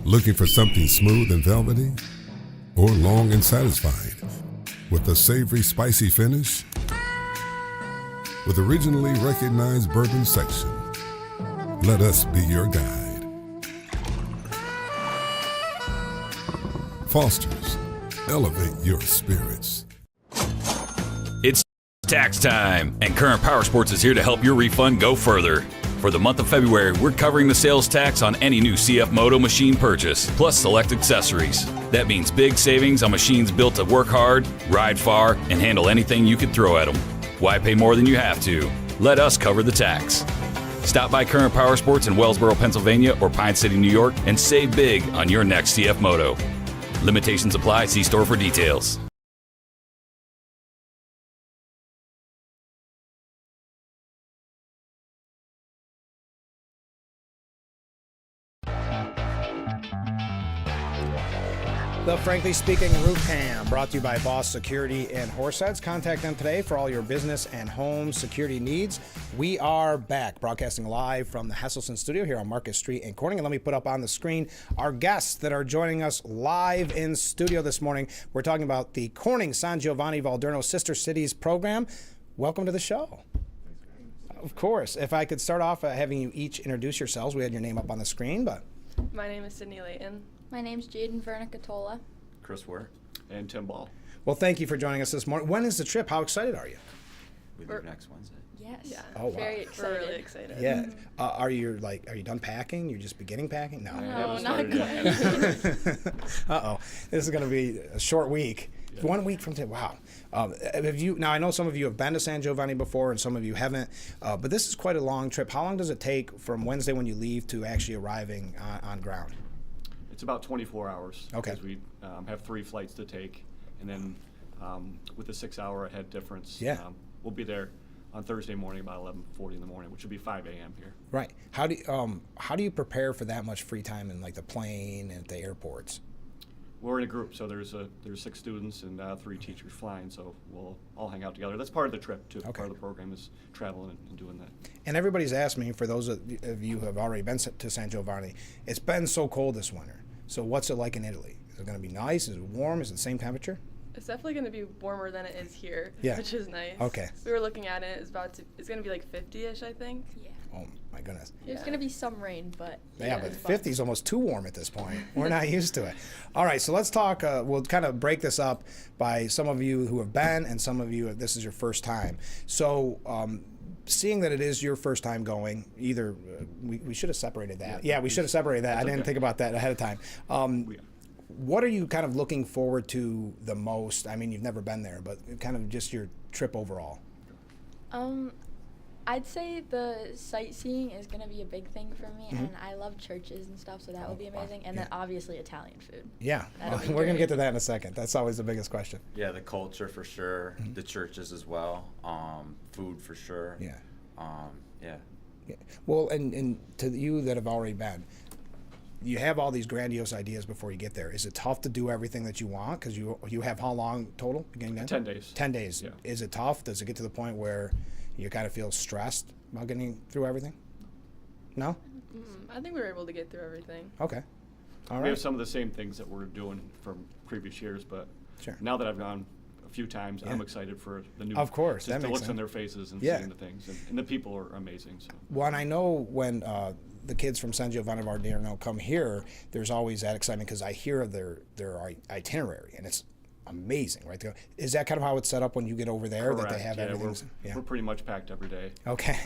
Looking for something smooth and velvety, or long and satisfied with a savory, spicy finish? With originally recognized bourbon section, let us be your guide. Foster's, elevate your spirits. It's tax time, and Current Power Sports is here to help your refund go further. For the month of February, we're covering the sales tax on any new CF Moto machine purchase, plus select accessories. That means big savings on machines built to work hard, ride far, and handle anything you can throw at them. Why pay more than you have to? Let us cover the tax. Stop by Current Power Sports in Wellsboro, Pennsylvania, or Pine City, New York, and save big on your next CF Moto. Limitations apply. See store for details. The Frankly Speaking Roof Cam, brought to you by Boss Security and Horseheads. Contact them today for all your business and home security needs. We are back, broadcasting live from the Hesselson studio here on Market Street in Corning. And let me put up on the screen our guests that are joining us live in studio this morning. We're talking about the Corning San Giovanni Valderno Sister Cities program. Welcome to the show. Of course. If I could start off having you each introduce yourselves. We had your name up on the screen, but... My name is Sydney Layton. My name's Jaden Vernicatola. Chris Ware. And Tim Ball. Well, thank you for joining us this morning. When is the trip? How excited are you? We leave next Wednesday. Yes. Yeah. Oh, wow. Very excited. We're really excited. Yeah. Are you done packing? You're just beginning packing? No. No, not quite. Uh-oh. This is going to be a short week. Yeah. 1 week from today. Wow. Now, I know some of you have been to San Giovanni before and some of you haven't, but this is quite a long trip. How long does it take from Wednesday when you leave to actually arriving on ground? It's about 24 hours. Okay. Because we have 3 flights to take, and then with the 6-hour ahead difference, we'll be there on Thursday morning about 11:40 in the morning, which will be 5 a.m. here. Right. How do you prepare for that much free time in like the plane and at the airports? We're in a group, so there's 6 students and 3 teachers flying, so we'll all hang out together. That's part of the trip too. Okay. Part of the program is traveling and doing that. And everybody's asked me, for those of you who have already been to San Giovanni, it's been so cold this winter. So what's it like in Italy? Is it going to be nice? Is it warm? Is it the same temperature? It's definitely going to be warmer than it is here, which is nice. Okay. We were looking at it. It's going to be like 50-ish, I think. Yeah. Oh my goodness. There's going to be some rain, but yeah, but 50 is almost too warm at this point. We're not used to it. All right, so let's talk. We'll kind of break this up by some of you who have been and some of you, this is your first time. So seeing that it is your first time going, either we should have separated that. Yeah, we should have separated that. I didn't think about that ahead of time. What are you kind of looking forward to the most? I mean, you've never been there, but kind of just your trip overall. I'd say the sightseeing is going to be a big thing for me, and I love churches and stuff, so that will be amazing. And then obviously Italian food. Yeah, we're going to get to that in a second. That's always the biggest question. Yeah, the culture for sure, the churches as well, food for sure. Yeah. Yeah. Yeah. Well, and to you that have already been, you have all these grandiose ideas before you get there. Is it tough to do everything that you want? Because you have how long total? Getting done? 10 days. 10 days. Yeah. Is it tough? Does it get to the point where you kind of feel stressed about getting through everything? No? I think we were able to get through everything. Okay. All We right. have some of the same things that we're doing from previous years, but Sure. now that I've gone a few times, Yeah. I'm excited for the new. Of course, just that the makes looks on sense. their faces and Yeah. seeing the things, and the people are amazing. So. Well, and I know when the kids from San Giovanni Varderno come here, there's always that excitement because I hear of their itinerary, and it's amazing, right? Is that kind of how it's set up when you get over there, Correct. that they have yeah, everything? We're pretty much packed every day. Okay.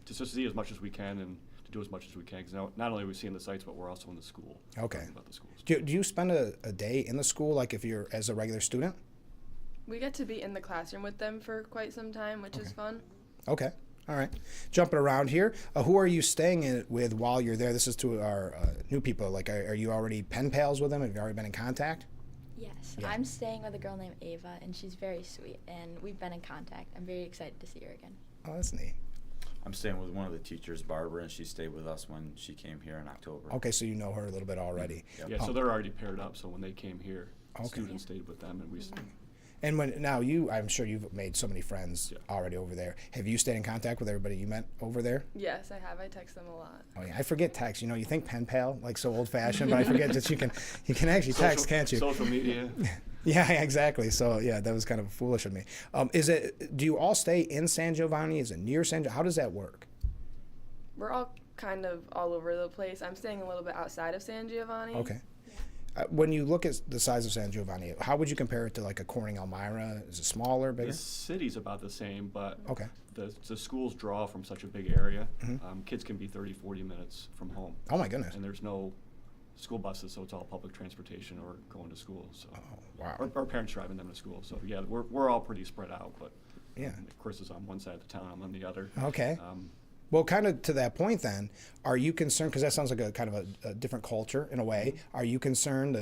Just to see as much as we can and to do as much as we can, because not only are we seeing the sites, but we're also in the school. Okay. talking about the schools. Do you spend a day in the school, like if you're as a regular student? We get to be in the classroom with them for quite some time, which is fun. Okay. All right. Jumping around here, who are you staying with while you're there? This is to our new people. Like, are you already pen pals with them? Have you already been in contact? Yes, Yeah. I'm staying with a girl named Ava, and she's very sweet, and we've been in contact. I'm very excited to see her again. Oh, that's neat. I'm staying with one of the teachers, Barbara, and she stayed with us when she came here in October. Okay, so you know her a little bit already. Yeah, so they're already paired up. So when they came here, Okay. students stayed with them, and we. And I'm sure you've made so many friends already over there. Have you stayed in contact with everybody you met over there? Yes, I have. I text them a lot. Oh yeah, I forget text. You think pen pal, like so old fashioned, but I forget that you can actually text, can't you? Social media. Yeah, exactly. So yeah, that was kind of foolish of me. Do you all stay in San Giovanni? Is it near San Giovanni? How does that work? We're all kind of all over the place. I'm staying a little bit outside of San Giovanni. Okay. When you look at the size of San Giovanni, how would you compare it to like a Corning Elmira? Is it smaller, bigger? The city's about the same, but Okay. the schools draw from such a big area. Mhm. Kids can be 30, 40 minutes from home. Oh, my goodness. And there's no school buses, so it's all public transportation or going to school. So. wow. Or parents driving them to school. So yeah, we're all pretty spread out, but Yeah. Chris is on one side of the town, I'm on the other. Okay. Well, kind of to that point then, are you concerned, because that sounds like a kind of a different culture in a way, are you concerned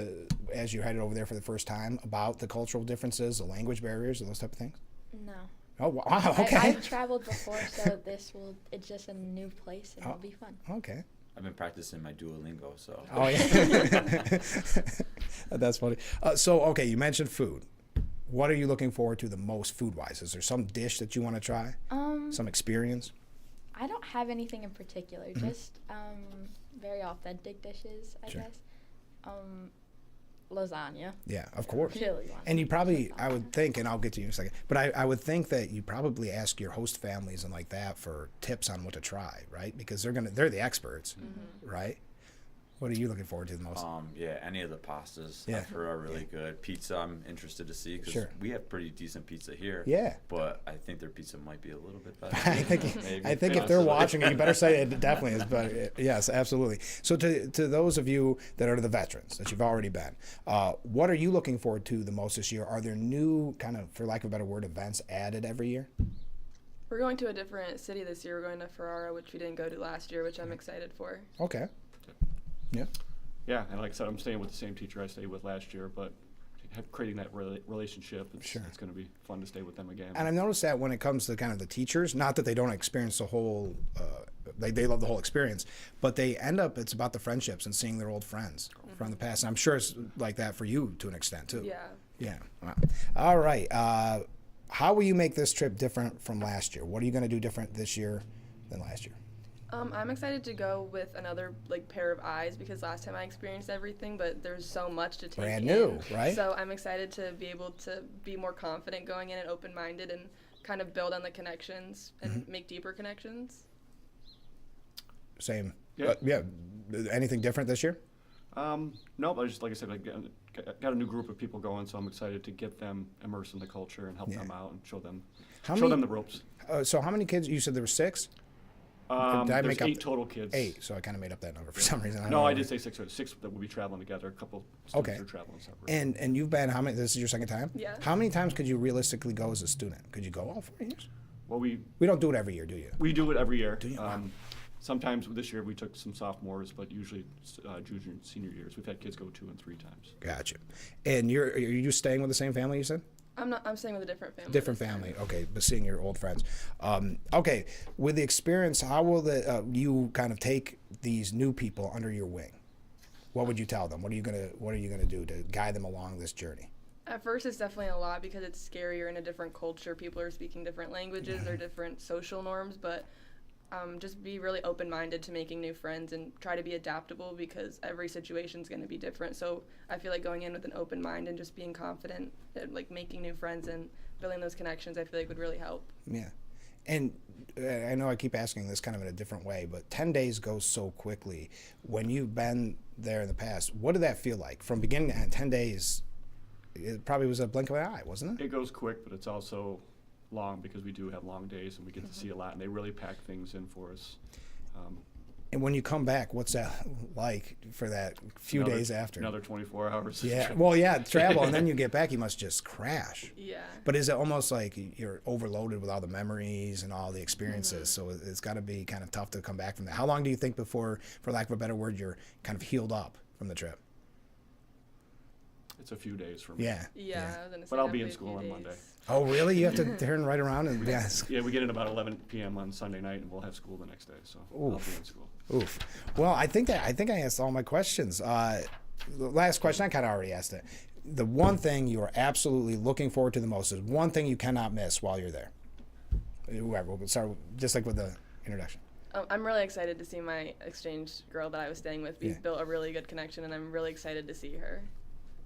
as you headed over there for the first time about the cultural differences, the language barriers, and those type of things? No. Oh, wow, okay. I've traveled before, so it's just a new place, and it'll be fun. Okay. I've been practicing my Duolingo, so. Oh, yeah. That's funny. Okay, you mentioned food. What are you looking forward to the most food-wise? Is there some dish that you want to try? Some experience? I don't have anything in particular, Mm-hmm. just very authentic dishes, I Sure. guess. Lasagna. Yeah, of course. Really want And you probably, I would think, and I'll get to you in a second, but I would think that you probably ask your host families and like that for tips on what to try, right? Because they're the experts, right? What are you looking forward to the most? Yeah, any of the pastas Yeah. I've heard are really good. Pizza, I'm interested to see because Sure. we have pretty decent pizza here. Yeah. But I think their pizza might be a little bit better. I think if they're watching it, you better say it definitely is better. Yes, absolutely. So to those of you that are the veterans, that you've already been, what are you looking forward to the most this year? Are there new kind of, for lack of a better word, events added every year? We're going to a different city this year. We're going to Ferrara, which we didn't go to last year, which I'm excited for. Okay. Yeah. Yeah, and like I said, I'm staying with the same teacher I stayed with last year, but creating that relationship, it's going to be fun to stay with them again. And I've noticed that when it comes to kind of the teachers, not that they don't experience the whole, they love the whole experience, but they end up, it's about the friendships and seeing their old friends from the past. And I'm sure it's like that for you to an extent too. Yeah. Yeah. Wow. All right. How will you make this trip different from last year? What are you going to do different this year than last year? I'm excited to go with another pair of eyes because last time I experienced everything, but there's so much to take Brand new, in. right? So I'm excited to be able to be more confident going in and open-minded and kind of build on the connections and make deeper connections. Same. Yeah. Yeah. Anything different this year? No, but just like I said, I got a new group of people going, so I'm excited to get them immersed in the culture and help them out and show them the ropes. So how many kids? You said there were 6? Did I There's make up 8 total kids. 8, so I kind of made up that number for some reason. No, I did say 6. 6 that will be traveling together. A couple students Okay. are traveling separate. And you've been, how many? This is your second time? Yeah. How many times could you realistically go as a student? Could you go all 4 years? Well, we don't do it every year, do you? We do it every year. Do you? Sometimes this year we took some sophomores, but usually junior and senior years. We've had kids go 2 and 3 times. Gotcha. And are you staying with the same family, you said? I'm staying with a different family. Different family, okay, but seeing your old friends. Okay, with the experience, how will you kind of take these new people under your wing? What would you tell them? What are you gonna do to guide them along this journey? At first, it's definitely a lot because it's scary. You're in a different culture. People are speaking different languages or different social norms, but just be really open-minded to making new friends and try to be adaptable because every situation is going to be different. So I feel like going in with an open mind and just being confident and like making new friends and building those connections, I feel like would really help. Yeah. And I know I keep asking this kind of in a different way, but 10 days goes so quickly. When you've been there in the past, what did that feel like? From beginning to end, 10 days, it probably was a blink of an eye, wasn't it? It goes quick, but it's also long because we do have long days and we get to see a lot, and they really pack things in for us. And when you come back, what's that like for that few days after? Another 24 hours. Yeah, well, yeah, travel, and then you get back, you must just crash. Yeah. But is it almost like you're overloaded with all the memories and all the experiences, so it's got to be kind of tough to come back from that. How long do you think before, for lack of a better word, you're kind of healed up from the trip? It's a few days for me. Yeah. I was gonna say but I'll be in definitely a school few on days. Monday. Oh, really? You have to turn right around and yes. Yeah, we get in about 11 p.m. on Sunday night, and we'll have school the next day. So I'll be in school. Oof. Well, I think I asked all my questions. The last question, I kind of already asked it. The one thing you are absolutely looking forward to the most is one thing you cannot miss while you're there. Whoever, we'll start just like with the introduction. I'm really excited to see my exchange girl that I was staying with. We've built a really good connection, and I'm really excited to see her.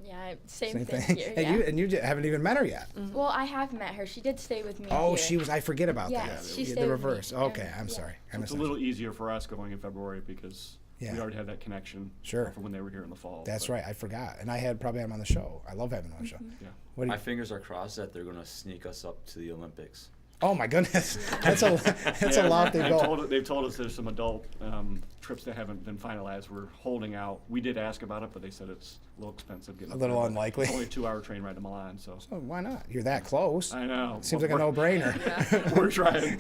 Yeah, same thing here. And you haven't even met her yet. Mm-hmm. Well, I have met her. She did stay with me. Oh, here. I forget about that. that. She stayed the with reverse. me. Okay, I'm sorry. So it's a little easier for us going in February because we already had that connection for when they were here in the fall. That's right. I forgot. And I had probably him on the show. I love having him on the show. Yeah. My fingers are crossed that they're going to sneak us up to the Olympics. Oh my goodness, that's a lofty goal. They've told us there's some adult trips that haven't been finalized. We're holding out. We did ask about it, but they said it's a little expensive. A little unlikely. It's only a 2-hour train ride to Milan, so why not? You're that close. I know. Seems like a no-brainer. We're trying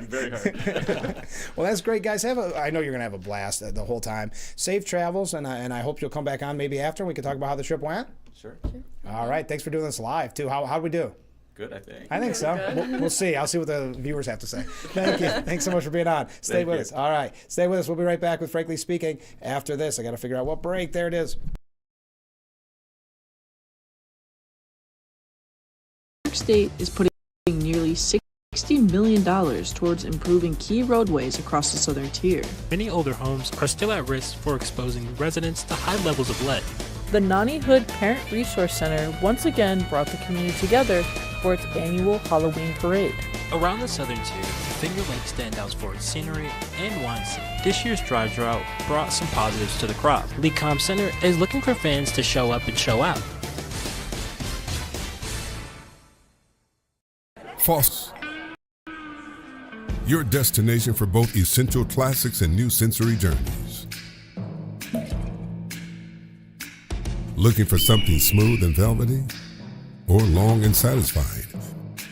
very hard. Well, that's great, guys. I know you're gonna have a blast the whole time. Safe travels, and I hope you'll come back on maybe after and we can talk about how the trip went. Sure. All right. Thanks for doing this live too. How'd we do? Good, I think. I think so. We'll see. I'll see what the viewers have to say. Thank you. Thanks so much for being on. Stay with us. All right. Stay with us. We'll be right back with Frankly Speaking after this. I got to figure out what break. There it is. New York State is putting nearly $60 million towards improving key roadways across the southern tier. Many older homes are still at risk for exposing residents to high levels of lead. The Nani Hood Parent Resource Center once again brought the community together for its annual Halloween parade. Around the southern tier, Finger Lake stands out for its scenery and wine scene. This year's dry drought brought some positives to the crop. Lecom Center is looking for fans to show up and show out. Foss, your destination for both essential classics and new sensory journeys. Looking for something smooth and velvety? Or long and satisfied?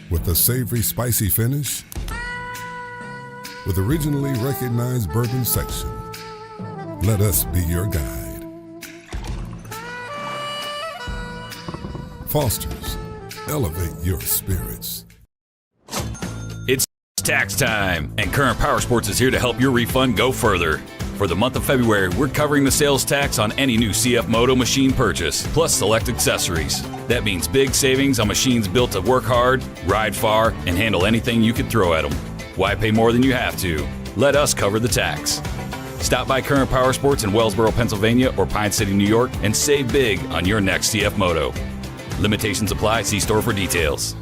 With a savory, spicy finish? With a regionally recognized bourbon section? Let us be your guide. Foster's, elevate your spirits. It's tax time, and Current Power Sports is here to help your refund go further. For the month of February, we're covering the sales tax on any new CF Moto machine purchase, plus select accessories. That means big savings on machines built to work hard, ride far, and handle anything you can throw at them. Why pay more than you have to? Let us cover the tax. Stop by Current Power Sports in Wellsboro, Pennsylvania, or Pine City, New York, and save big on your next CF Moto. Limitations apply. See store for details.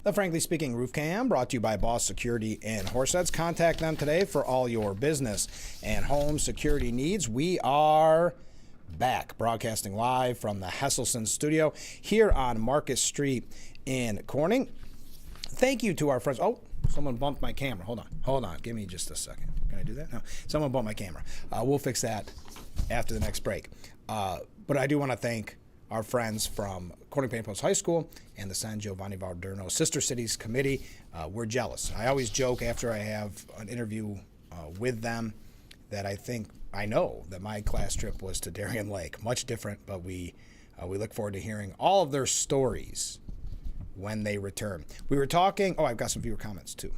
The Frankly Speaking Roof Cam brought to you by Boss Security and Horseheads. Contact them today for all your business and home security needs. We are back broadcasting live from the Hesselson studio here on Market Street in Corning. Thank you to our friends. Oh, someone bumped my camera. Hold on. Give me just a second. Can I do that? No, someone bumped my camera. We'll fix that after the next break. But I do want to thank our friends from Corning Painting Post High School and the San Giovanni Valderno Sister Cities Committee. We're jealous. I always joke after I have an interview with them that I know that my class trip was to Darien Lake. Much different, but we look forward to hearing all of their stories when they return. We were talking, I've got some viewer comments too.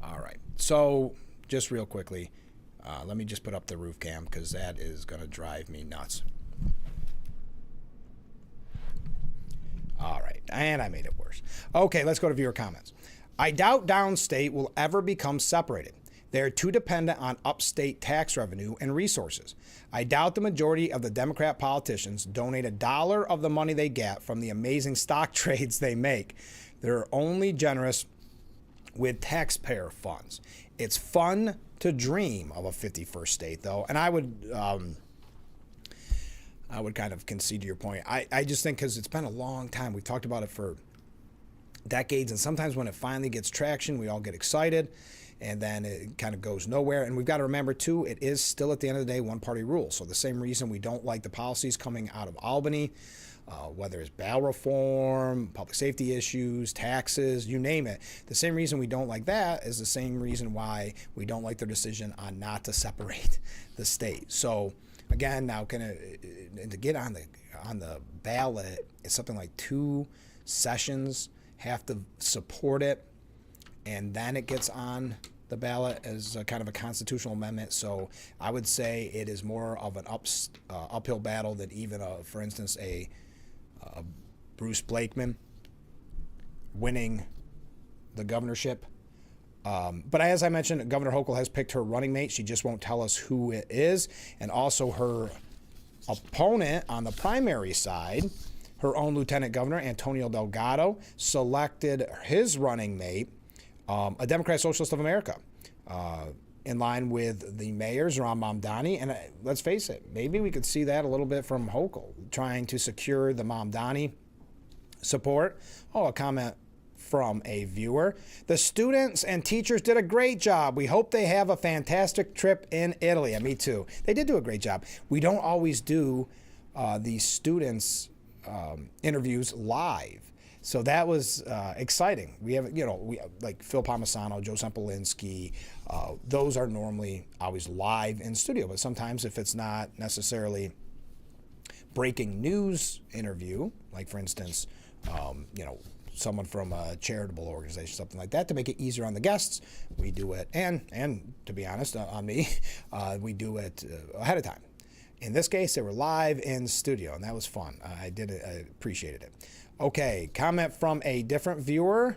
All right, so just real quickly, let me just put up the roof cam because that is going to drive me nuts. All right, and I made it worse. Okay, let's go to viewer comments. I doubt downstate will ever become separated. They are too dependent on upstate tax revenue and resources. I doubt the majority of the Democrat politicians donate $1 of the money they get from the amazing stock trades they make. They're only generous with taxpayer funds. It's fun to dream of a 51st state, though, and I would kind of concede to your point. I just think because it's been a long time. We've talked about it for decades, and sometimes when it finally gets traction, we all get excited, and then it kind of goes nowhere. And we've got to remember, too, it is still, at the end of the day, one-party rule. So the same reason we don't like the policies coming out of Albany, whether it's bail reform, public safety issues, taxes, you name it. The same reason we don't like that is the same reason why we don't like their decision on not to separate the state. So again, now to get on the ballot, it's something like 2 sessions have to support it, and then it gets on the ballot as a kind of a constitutional amendment. So I would say it is more of an uphill battle than even, for instance, a Bruce Blakeman winning the governorship. But as I mentioned, Governor Hochul has picked her running mate. She just won't tell us who it is. And also her opponent on the primary side, her own Lieutenant Governor, Antonio Delgado, selected his running mate, a Democrat Socialist of America, in line with the mayor's, Ram Mamdani. And let's face it, maybe we could see that a little bit from Hochul, trying to secure the Mamdani support. A comment from a viewer. The students and teachers did a great job. We hope they have a fantastic trip in Italy. And me too. They did do a great job. We don't always do the students' interviews live. So that was exciting. We have, like Phil Palmisano, Joe Sempolinski, those are normally always live in studio. But sometimes if it's not necessarily breaking news interview, like for instance, someone from a charitable organization, something like that, to make it easier on the guests, we do it, and to be honest, on me, we do it ahead of time. In this case, they were live in studio, and that was fun. I appreciated it. Okay, comment from a different viewer.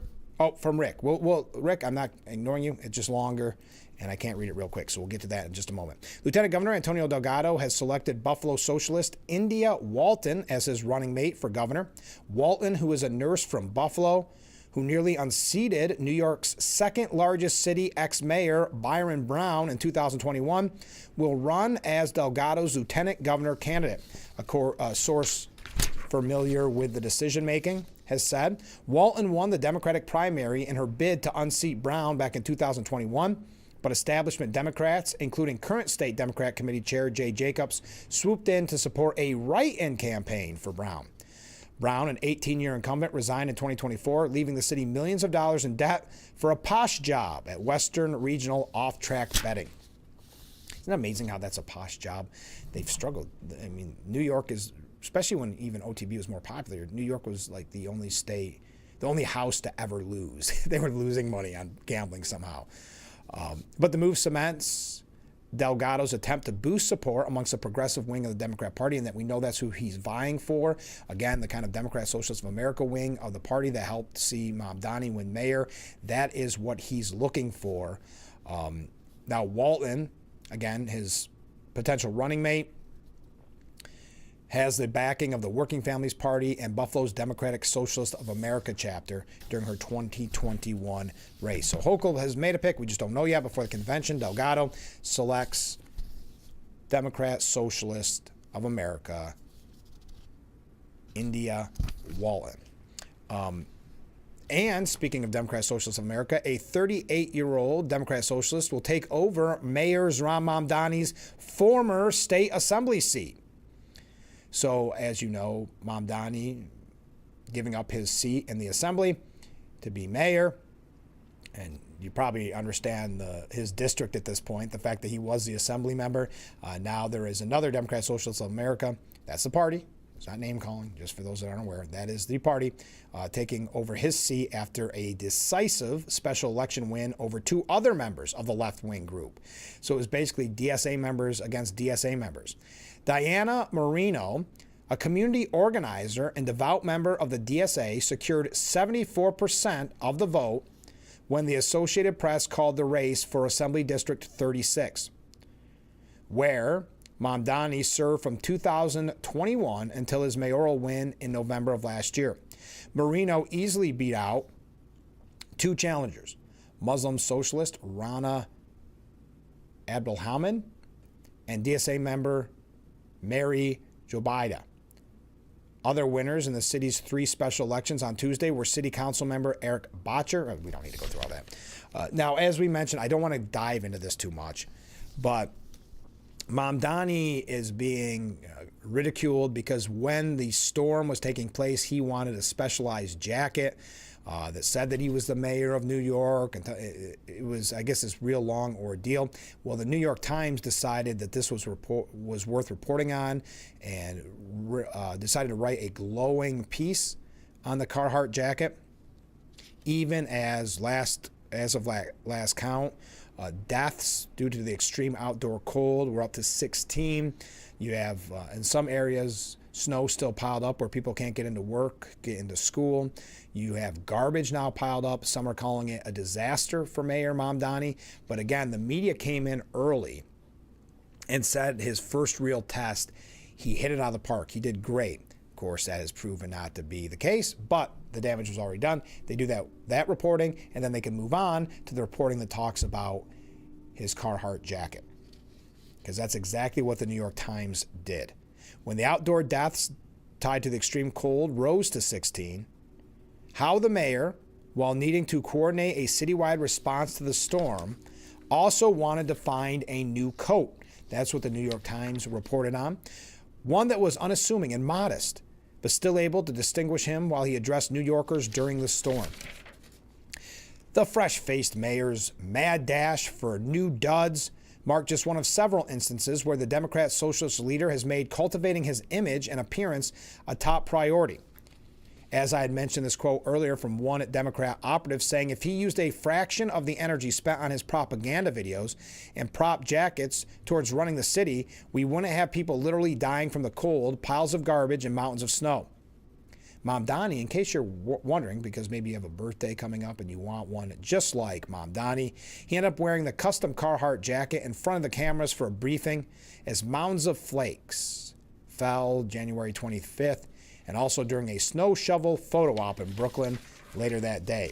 From Rick. Well, Rick, I'm not ignoring you. It's just longer, and I can't read it real quick, so we'll get to that in just a moment. Lieutenant Governor Antonio Delgado has selected Buffalo socialist India Walton as his running mate for governor. Walton, who is a nurse from Buffalo, who nearly unseated New York's second largest city ex-mayor Byron Brown in 2021, will run as Delgado's lieutenant governor candidate. A source familiar with the decision-making has said Walton won the Democratic primary in her bid to unseat Brown back in 2021, but establishment Democrats, including current state Democrat Committee Chair Jay Jacobs, swooped in to support a write-in campaign for Brown. Brown, an 18-year incumbent, resigned in 2024, leaving the city millions of dollars in debt for a posh job at Western Regional off-track betting. Isn't it amazing how that's a posh job? They've struggled. I mean, New York is, especially when even OTB was more popular, New York was like the only state, the only house to ever lose. They were losing money on gambling somehow. But the move cements Delgado's attempt to boost support amongst the progressive wing of the Democrat Party, and that we know that's who he's vying for. Again, the kind of Democrat Socialist of America wing of the party that helped see Mamdani win mayor. That is what he's looking for. Now, Walton, again, his potential running mate, has the backing of the Working Families Party and Buffalo's Democratic Socialist of America chapter during her 2021 race. So Hochul has made a pick. We just don't know yet. Before the convention, Delgado selects Democrat Socialist of America, India Walton. And speaking of Democrat Socialists of America, a 38-year-old Democrat Socialist will take over Mayor Ram Mamdani's former state assembly seat. So, as you know, Mamdani giving up his seat in the assembly to be mayor, and you probably understand his district at this point, the fact that he was the assembly member. Now there is another Democrat Socialists of America. That's the party. It's not name calling, just for those that aren't aware. That is the party taking over his seat after a decisive special election win over two other members of the left-wing group. So it was basically DSA members against DSA members. Diana Marino, a community organizer and devout member of the DSA, secured 74% of the vote when the Associated Press called the race for Assembly District 36, where Mamdani served from 2021 until his mayoral win in November of last year. Marino easily beat out two challengers, Muslim socialist Rana Abdulhaman and DSA member Mary Jobaida. Other winners in the city's three special elections on Tuesday were City Council member Eric Botcher. We don't need to go through all that. Now, as we mentioned, I don't want to dive into this too much, but Mamdani is being ridiculed because when the storm was taking place, he wanted a specialized jacket that said that he was the mayor of New York. And it was, I guess, this real long ordeal. Well, the New York Times decided that this was worth reporting on and decided to write a glowing piece on the Carhartt jacket, even as of last count. Deaths due to the extreme outdoor cold were up to 16. You have, in some areas, snow still piled up where people can't get into work, get into school. You have garbage now piled up. Some are calling it a disaster for Mayor Mamdani. But again, the media came in early and said his first real test, he hit it out of the park. He did great. Of course, that has proven not to be the case, but the damage was already done. They do that reporting, and then they can move on to the reporting that talks about his Carhartt jacket, because that's exactly what the New York Times did. When the outdoor deaths tied to the extreme cold rose to 16, how the mayor, while needing to coordinate a citywide response to the storm, also wanted to find a new coat. That's what the New York Times reported on. One that was unassuming and modest, but still able to distinguish him while he addressed New Yorkers during the storm. The fresh-faced mayor's mad dash for new duds marked just one of several instances where the Democrat Socialist leader has made cultivating his image and appearance a top priority. As I had mentioned this quote earlier from one Democrat operative saying if he used a fraction of the energy spent on his propaganda videos and prop jackets towards running the city, we wouldn't have people literally dying from the cold, piles of garbage, and mountains of snow. Mamdani, in case you're wondering, because maybe you have a birthday coming up and you want one just like Mamdani, he ended up wearing the custom Carhartt jacket in front of the cameras for a briefing as mounds of flakes fell January 25th, and also during a snow shovel photo op in Brooklyn later that day.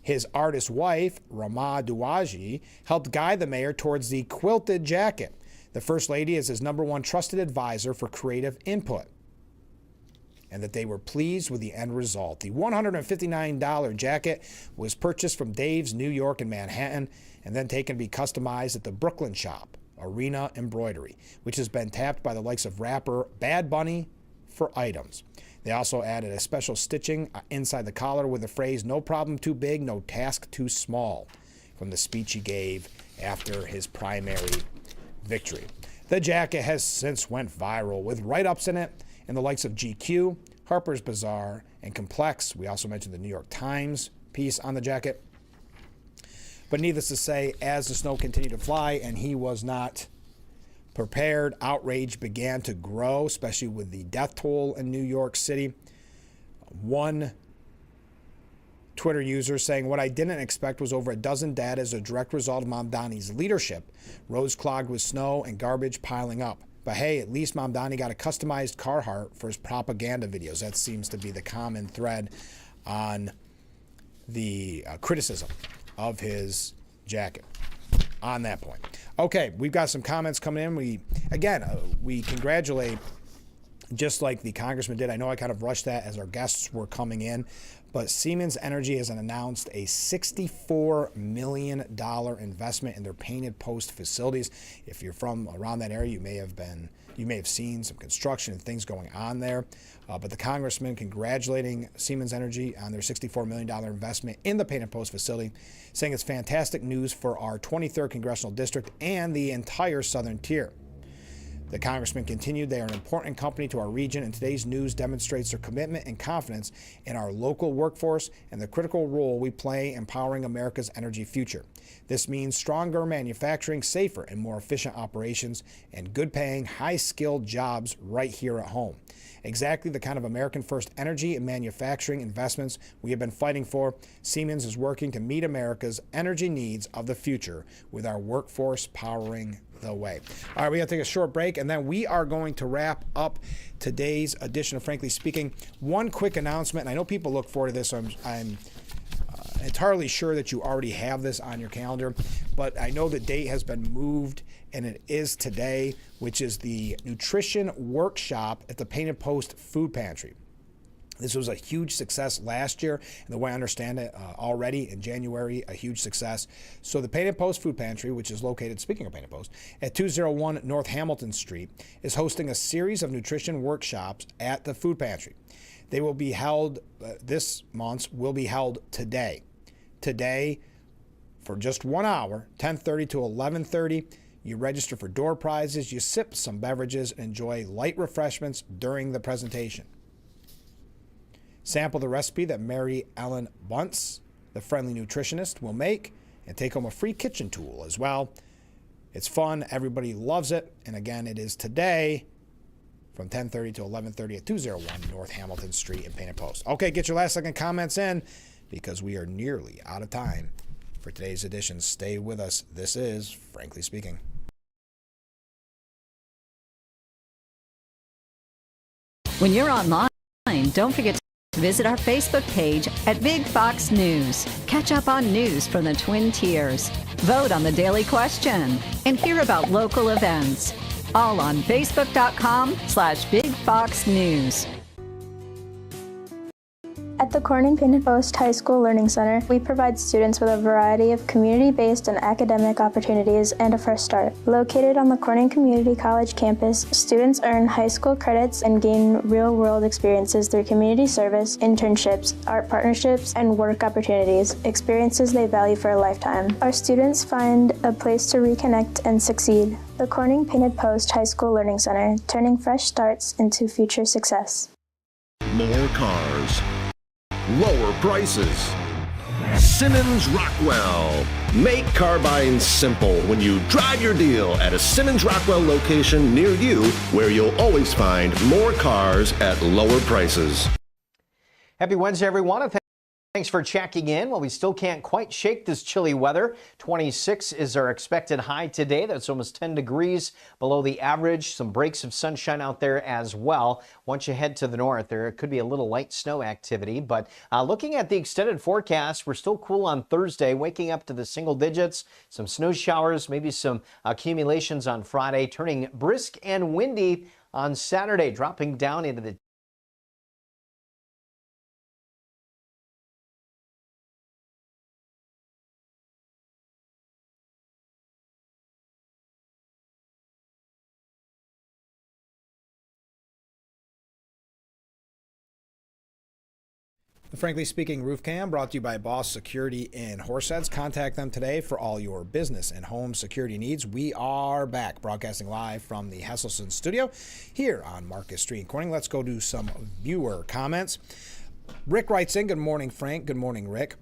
His artist wife, Rama Duwaji, helped guide the mayor towards the quilted jacket. The First Lady is his #1 trusted advisor for creative input, and that they were pleased with the end result. The $159 jacket was purchased from Dave's New York and Manhattan and then taken to be customized at the Brooklyn shop, Arena Embroidery, which has been tapped by the likes of rapper Bad Bunny for items. They also added a special stitching inside the collar with the phrase, "No problem too big, no task too small," from the speech he gave after his primary victory. The jacket has since went viral with write-ups in it and the likes of GQ, Harper's Bazaar, and Complex. We also mentioned the New York Times piece on the jacket. But needless to say, as the snow continued to fly and he was not prepared, outrage began to grow, especially with the death toll in New York City. One Twitter user saying, "What I didn't expect was over a dozen dead as a direct result of Mamdani's leadership, roads clogged with snow and garbage piling up. But hey, at least Mamdani got a customized Carhartt for his propaganda videos." That seems to be the common thread on the criticism of his jacket on that point. Okay, we've got some comments coming in. We congratulate just like the congressman did. I know I kind of rushed that as our guests were coming in, but Siemens Energy has announced a $64 million investment in their Painted Post facilities. If you're from around that area, you may have seen some construction and things going on there. But the congressman congratulating Siemens Energy on their $64 million investment in the Painted Post facility, saying it's fantastic news for our 23rd congressional district and the entire southern tier. The congressman continued, they are an important company to our region, and today's news demonstrates their commitment and confidence in our local workforce and the critical role we play in powering America's energy future. This means stronger manufacturing, safer and more efficient operations, and good-paying, high-skilled jobs right here at home. Exactly the kind of American-first energy and manufacturing investments we have been fighting for. Siemens is working to meet America's energy needs of the future with our workforce powering the way. All right, we got to take a short break, and then we are going to wrap up today's edition of Frankly Speaking. One quick announcement, and I know people look forward to this, so I'm entirely sure that you already have this on your calendar, but I know the date has been moved, and it is today, which is the nutrition workshop at the Painted Post Food Pantry. This was a huge success last year, and the way I understand it, already in January, a huge success. So the Painted Post Food Pantry, which is located, speaking of Painted Post, at 201 North Hamilton Street, is hosting a series of nutrition workshops at the food pantry. They will be held, this month's will be held today. Today, for just 1 hour, 10:30 to 11:30, you register for door prizes, you sip some beverages, and enjoy light refreshments during the presentation. Sample the recipe that Mary Ellen Bunce, the friendly nutritionist, will make, and take home a free kitchen tool as well. It's fun. Everybody loves it. And again, it is today from 10:30 to 11:30 at 201 North Hamilton Street in Painted Post. Okay, get your last second comments in because we are nearly out of time for today's edition. Stay with us. This is Frankly Speaking. When you're online, don't forget to visit our Facebook page at Big Fox News. Catch up on news from the Twin Tiers. Vote on the daily question and hear about local events. All on Facebook.com/Big Fox News. At the Corning Painted Post High School Learning Center, we provide students with a variety of community-based and academic opportunities and a fresh start. Located on the Corning Community College campus, students earn high school credits and gain real-world experiences through community service, internships, art partnerships, and work opportunities, experiences they value for a lifetime. Our students find a place to reconnect and succeed. The Corning Painted Post High School Learning Center, turning fresh starts into future success. More cars. Lower prices. Simmons Rockwell. Make car buying simple when you drive your deal at a Simmons Rockwell location near you, where you'll always find more cars at lower prices. Happy Wednesday, everyone. And thanks for checking in. Well, we still can't quite shake this chilly weather. 26 is our expected high today. That's almost 10 degrees below the average. Some breaks of sunshine out there as well. Once you head to the north, there could be a little light snow activity. But looking at the extended forecast, we're still cool on Thursday, waking up to the single digits. Some snow showers, maybe some accumulations on Friday, turning brisk and windy on Saturday, dropping down into the The Frankly Speaking Roof Cam brought to you by Boss Security in Horseheads. Contact them today for all your business and home security needs. We are back broadcasting live from the Hesselson studio here on Marcus Street in Corning. Let's go do some viewer comments. Rick writes in, good morning, Frank. Good morning, Rick.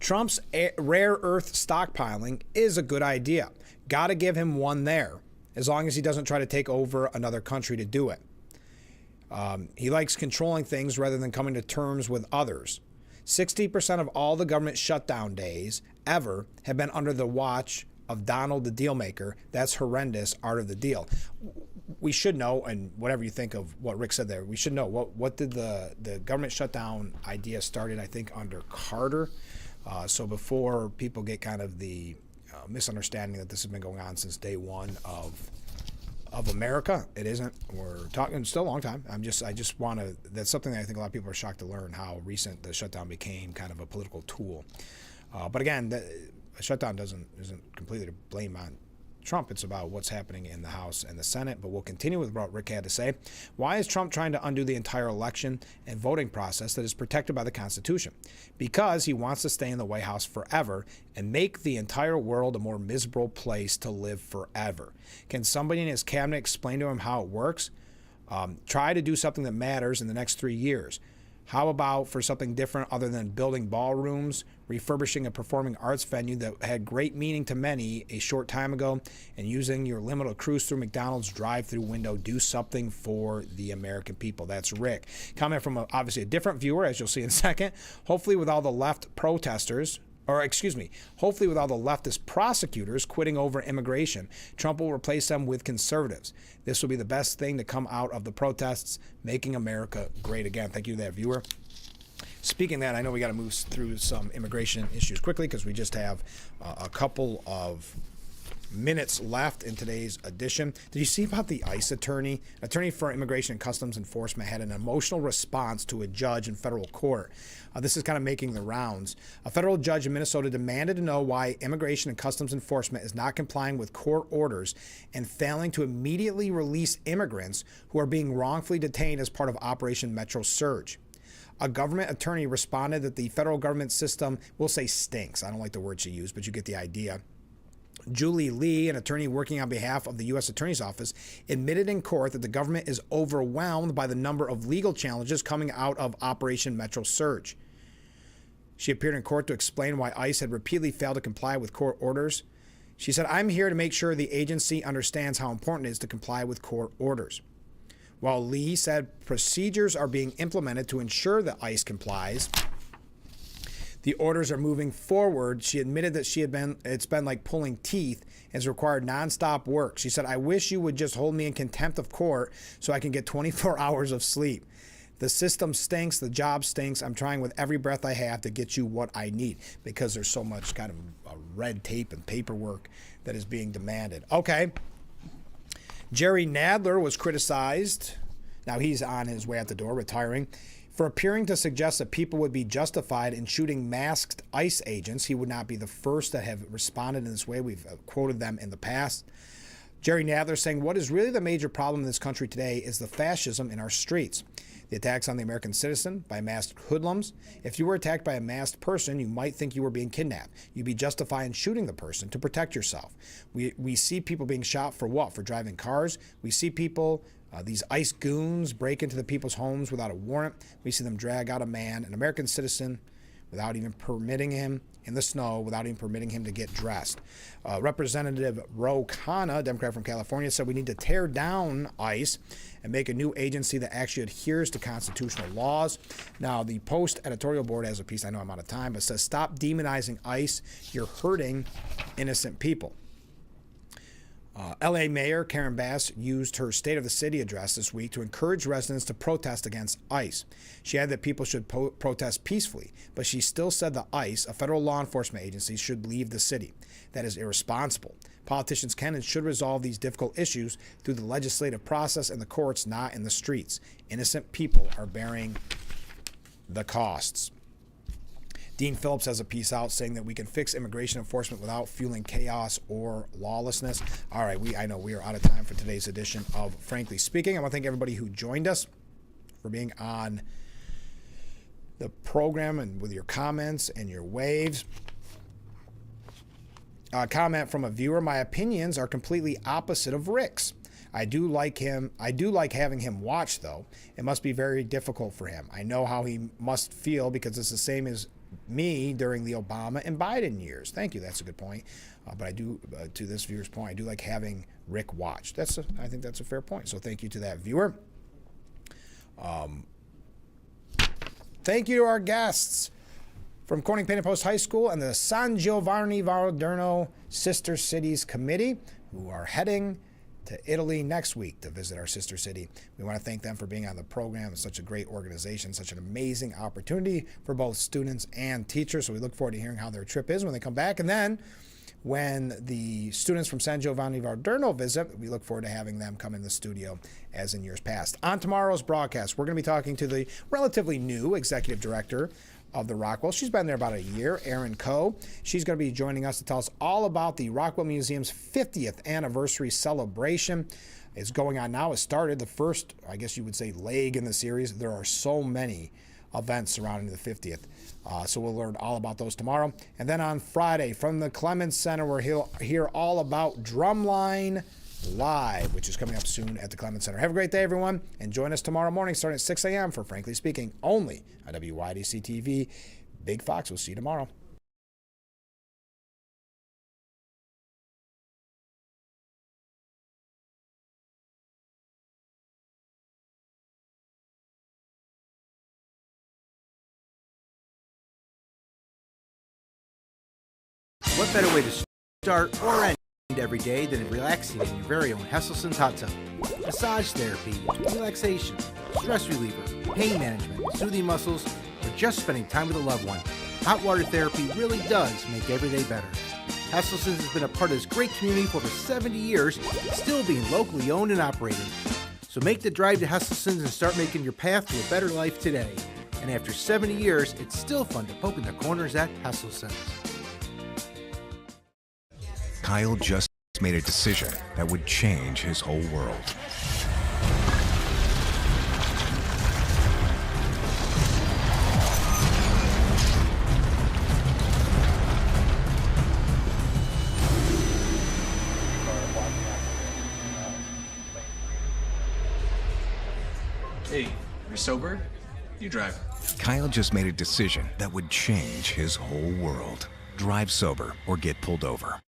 Trump's rare earth stockpiling is a good idea. Got to give him one there, as long as he doesn't try to take over another country to do it. He likes controlling things rather than coming to terms with others. 60% of all the government shutdown days ever have been under the watch of Donald the Dealmaker. That's horrendous. Art of the deal. We should know, and whatever you think of what Rick said there, we should know what did the government shutdown idea started, I think, under Carter. So before people get kind of the misunderstanding that this has been going on since day one of of America. It isn't. We're talking still a long time. I just want to. That's something that I think a lot of people are shocked to learn how recent the shutdown became kind of a political tool. But again, the shutdown isn't completely to blame on Trump. It's about what's happening in the House and the Senate. But we'll continue with what Rick had to say. Why is Trump trying to undo the entire election and voting process that is protected by the Constitution? Because he wants to stay in the White House forever and make the entire world a more miserable place to live forever. Can somebody in his cabinet explain to him how it works? Try to do something that matters in the next 3 years. How about for something different other than building ballrooms, refurbishing a performing arts venue that had great meaning to many a short time ago, and using your limited cruise through McDonald's drive-through window? Do something for the American people. That's Rick. Comment from obviously a different viewer, as you'll see in a second. Hopefully with all the left protesters, hopefully with all the leftist prosecutors quitting over immigration, Trump will replace them with conservatives. This will be the best thing to come out of the protests, making America great again. Thank you to that viewer. Speaking of that, I know we got to move through some immigration issues quickly because we just have a couple of minutes left in today's edition. Did you see about the ICE attorney? Attorney for Immigration and Customs Enforcement had an emotional response to a judge in federal court. This is kind of making the rounds. A federal judge in Minnesota demanded to know why Immigration and Customs Enforcement is not complying with court orders and failing to immediately release immigrants who are being wrongfully detained as part of Operation Metro Surge. A government attorney responded that the federal government system, we'll say stinks. I don't like the word she used, but you get the idea. Julie Lee, an attorney working on behalf of the U.S. Attorney's Office, admitted in court that the government is overwhelmed by the number of legal challenges coming out of Operation Metro Surge. She appeared in court to explain why ICE had repeatedly failed to comply with court orders. She said, "I'm here to make sure the agency understands how important it is to comply with court orders." While Lee said procedures are being implemented to ensure that ICE complies, the orders are moving forward. She admitted that it's been like pulling teeth and has required nonstop work. She said, "I wish you would just hold me in contempt of court so I can get 24 hours of sleep. The system stinks. The job stinks. I'm trying with every breath I have to get you what I need," because there's so much kind of red tape and paperwork that is being demanded. Okay. Jerry Nadler was criticized. Now he's on his way out the door, retiring, for appearing to suggest that people would be justified in shooting masked ICE agents. He would not be the first that have responded in this way. We've quoted them in the past. Jerry Nadler saying, "What is really the major problem in this country today is the fascism in our streets. The attacks on the American citizen by masked hoodlums. If you were attacked by a masked person, you might think you were being kidnapped. You'd be justified in shooting the person to protect yourself. We see people being shot for what? For driving cars. We see people, these ICE goons, break into the people's homes without a warrant. We see them drag out a man, an American citizen, without even permitting him in the snow, without even permitting him to get dressed." Representative Ro Khanna, Democrat from California, said we need to tear down ICE and make a new agency that actually adheres to constitutional laws. Now, the Post editorial board has a piece, I know I'm out of time, but says, "Stop demonizing ICE. You're hurting innocent people." L.A. Mayor Karen Bass used her State of the City address this week to encourage residents to protest against ICE. She added that people should protest peacefully, but she still said that ICE, a federal law enforcement agency, should leave the city. That is irresponsible. Politicians can and should resolve these difficult issues through the legislative process and the courts, not in the streets. Innocent people are bearing the costs. Dean Phillips has a piece out saying that we can fix immigration enforcement without fueling chaos or lawlessness. All right, I know we are out of time for today's edition of Frankly Speaking. I want to thank everybody who joined us for being on the program and with your comments and your waves. A comment from a viewer: "My opinions are completely opposite of Rick's. I do like having him watch, though. It must be very difficult for him. I know how he must feel because it's the same as me during the Obama and Biden years." Thank you. That's a good point. But I do, to this viewer's point, I do like having Rick watch. I think that's a fair point. So thank you to that viewer. Thank you to our guests from Corning Painted Post High School and the San Giovanni Valderno Sister Cities Committee, who are heading to Italy next week to visit our sister city. We want to thank them for being on the program. It's such a great organization, such an amazing opportunity for both students and teachers. So we look forward to hearing how their trip is when they come back. And then when the students from San Giovanni Valderno visit. We look forward to having them come in the studio as in years past. On tomorrow's broadcast, we're going to be talking to the relatively new executive director of the Rockwell. She's been there about a year, Erin Coe. She's going to be joining us to tell us all about the Rockwell Museum's 50th anniversary celebration. It's going on now. It started the first, I guess you would say, leg in the series. There are so many events surrounding the 50th. So we'll learn all about those tomorrow. And then on Friday, from the Clemens Center, we'll hear all about Drumline Live, which is coming up soon at the Clemens Center. Have a great day, everyone, and join us tomorrow morning starting at 6 a.m. for Frankly Speaking, only on WYDC TV. Big Fox, we'll see you tomorrow. What better way to start or end every day than relaxing in your very own Hesselson's hot tub? Massage therapy, relaxation, stress reliever, pain management, soothing muscles, or just spending time with a loved one. Hot water therapy really does make every day better. Hesselson's has been a part of this great community for over 70 years, still being locally owned and operated. So make the drive to Hesselson's and start making your path to a better life today. And after 70 years, it's still fun to poke in the corners at Hesselson's. Kyle just made a decision that would change his whole world. Hey, you're sober? You drive. Kyle just made a decision that would change his whole world. Drive sober or get pulled over.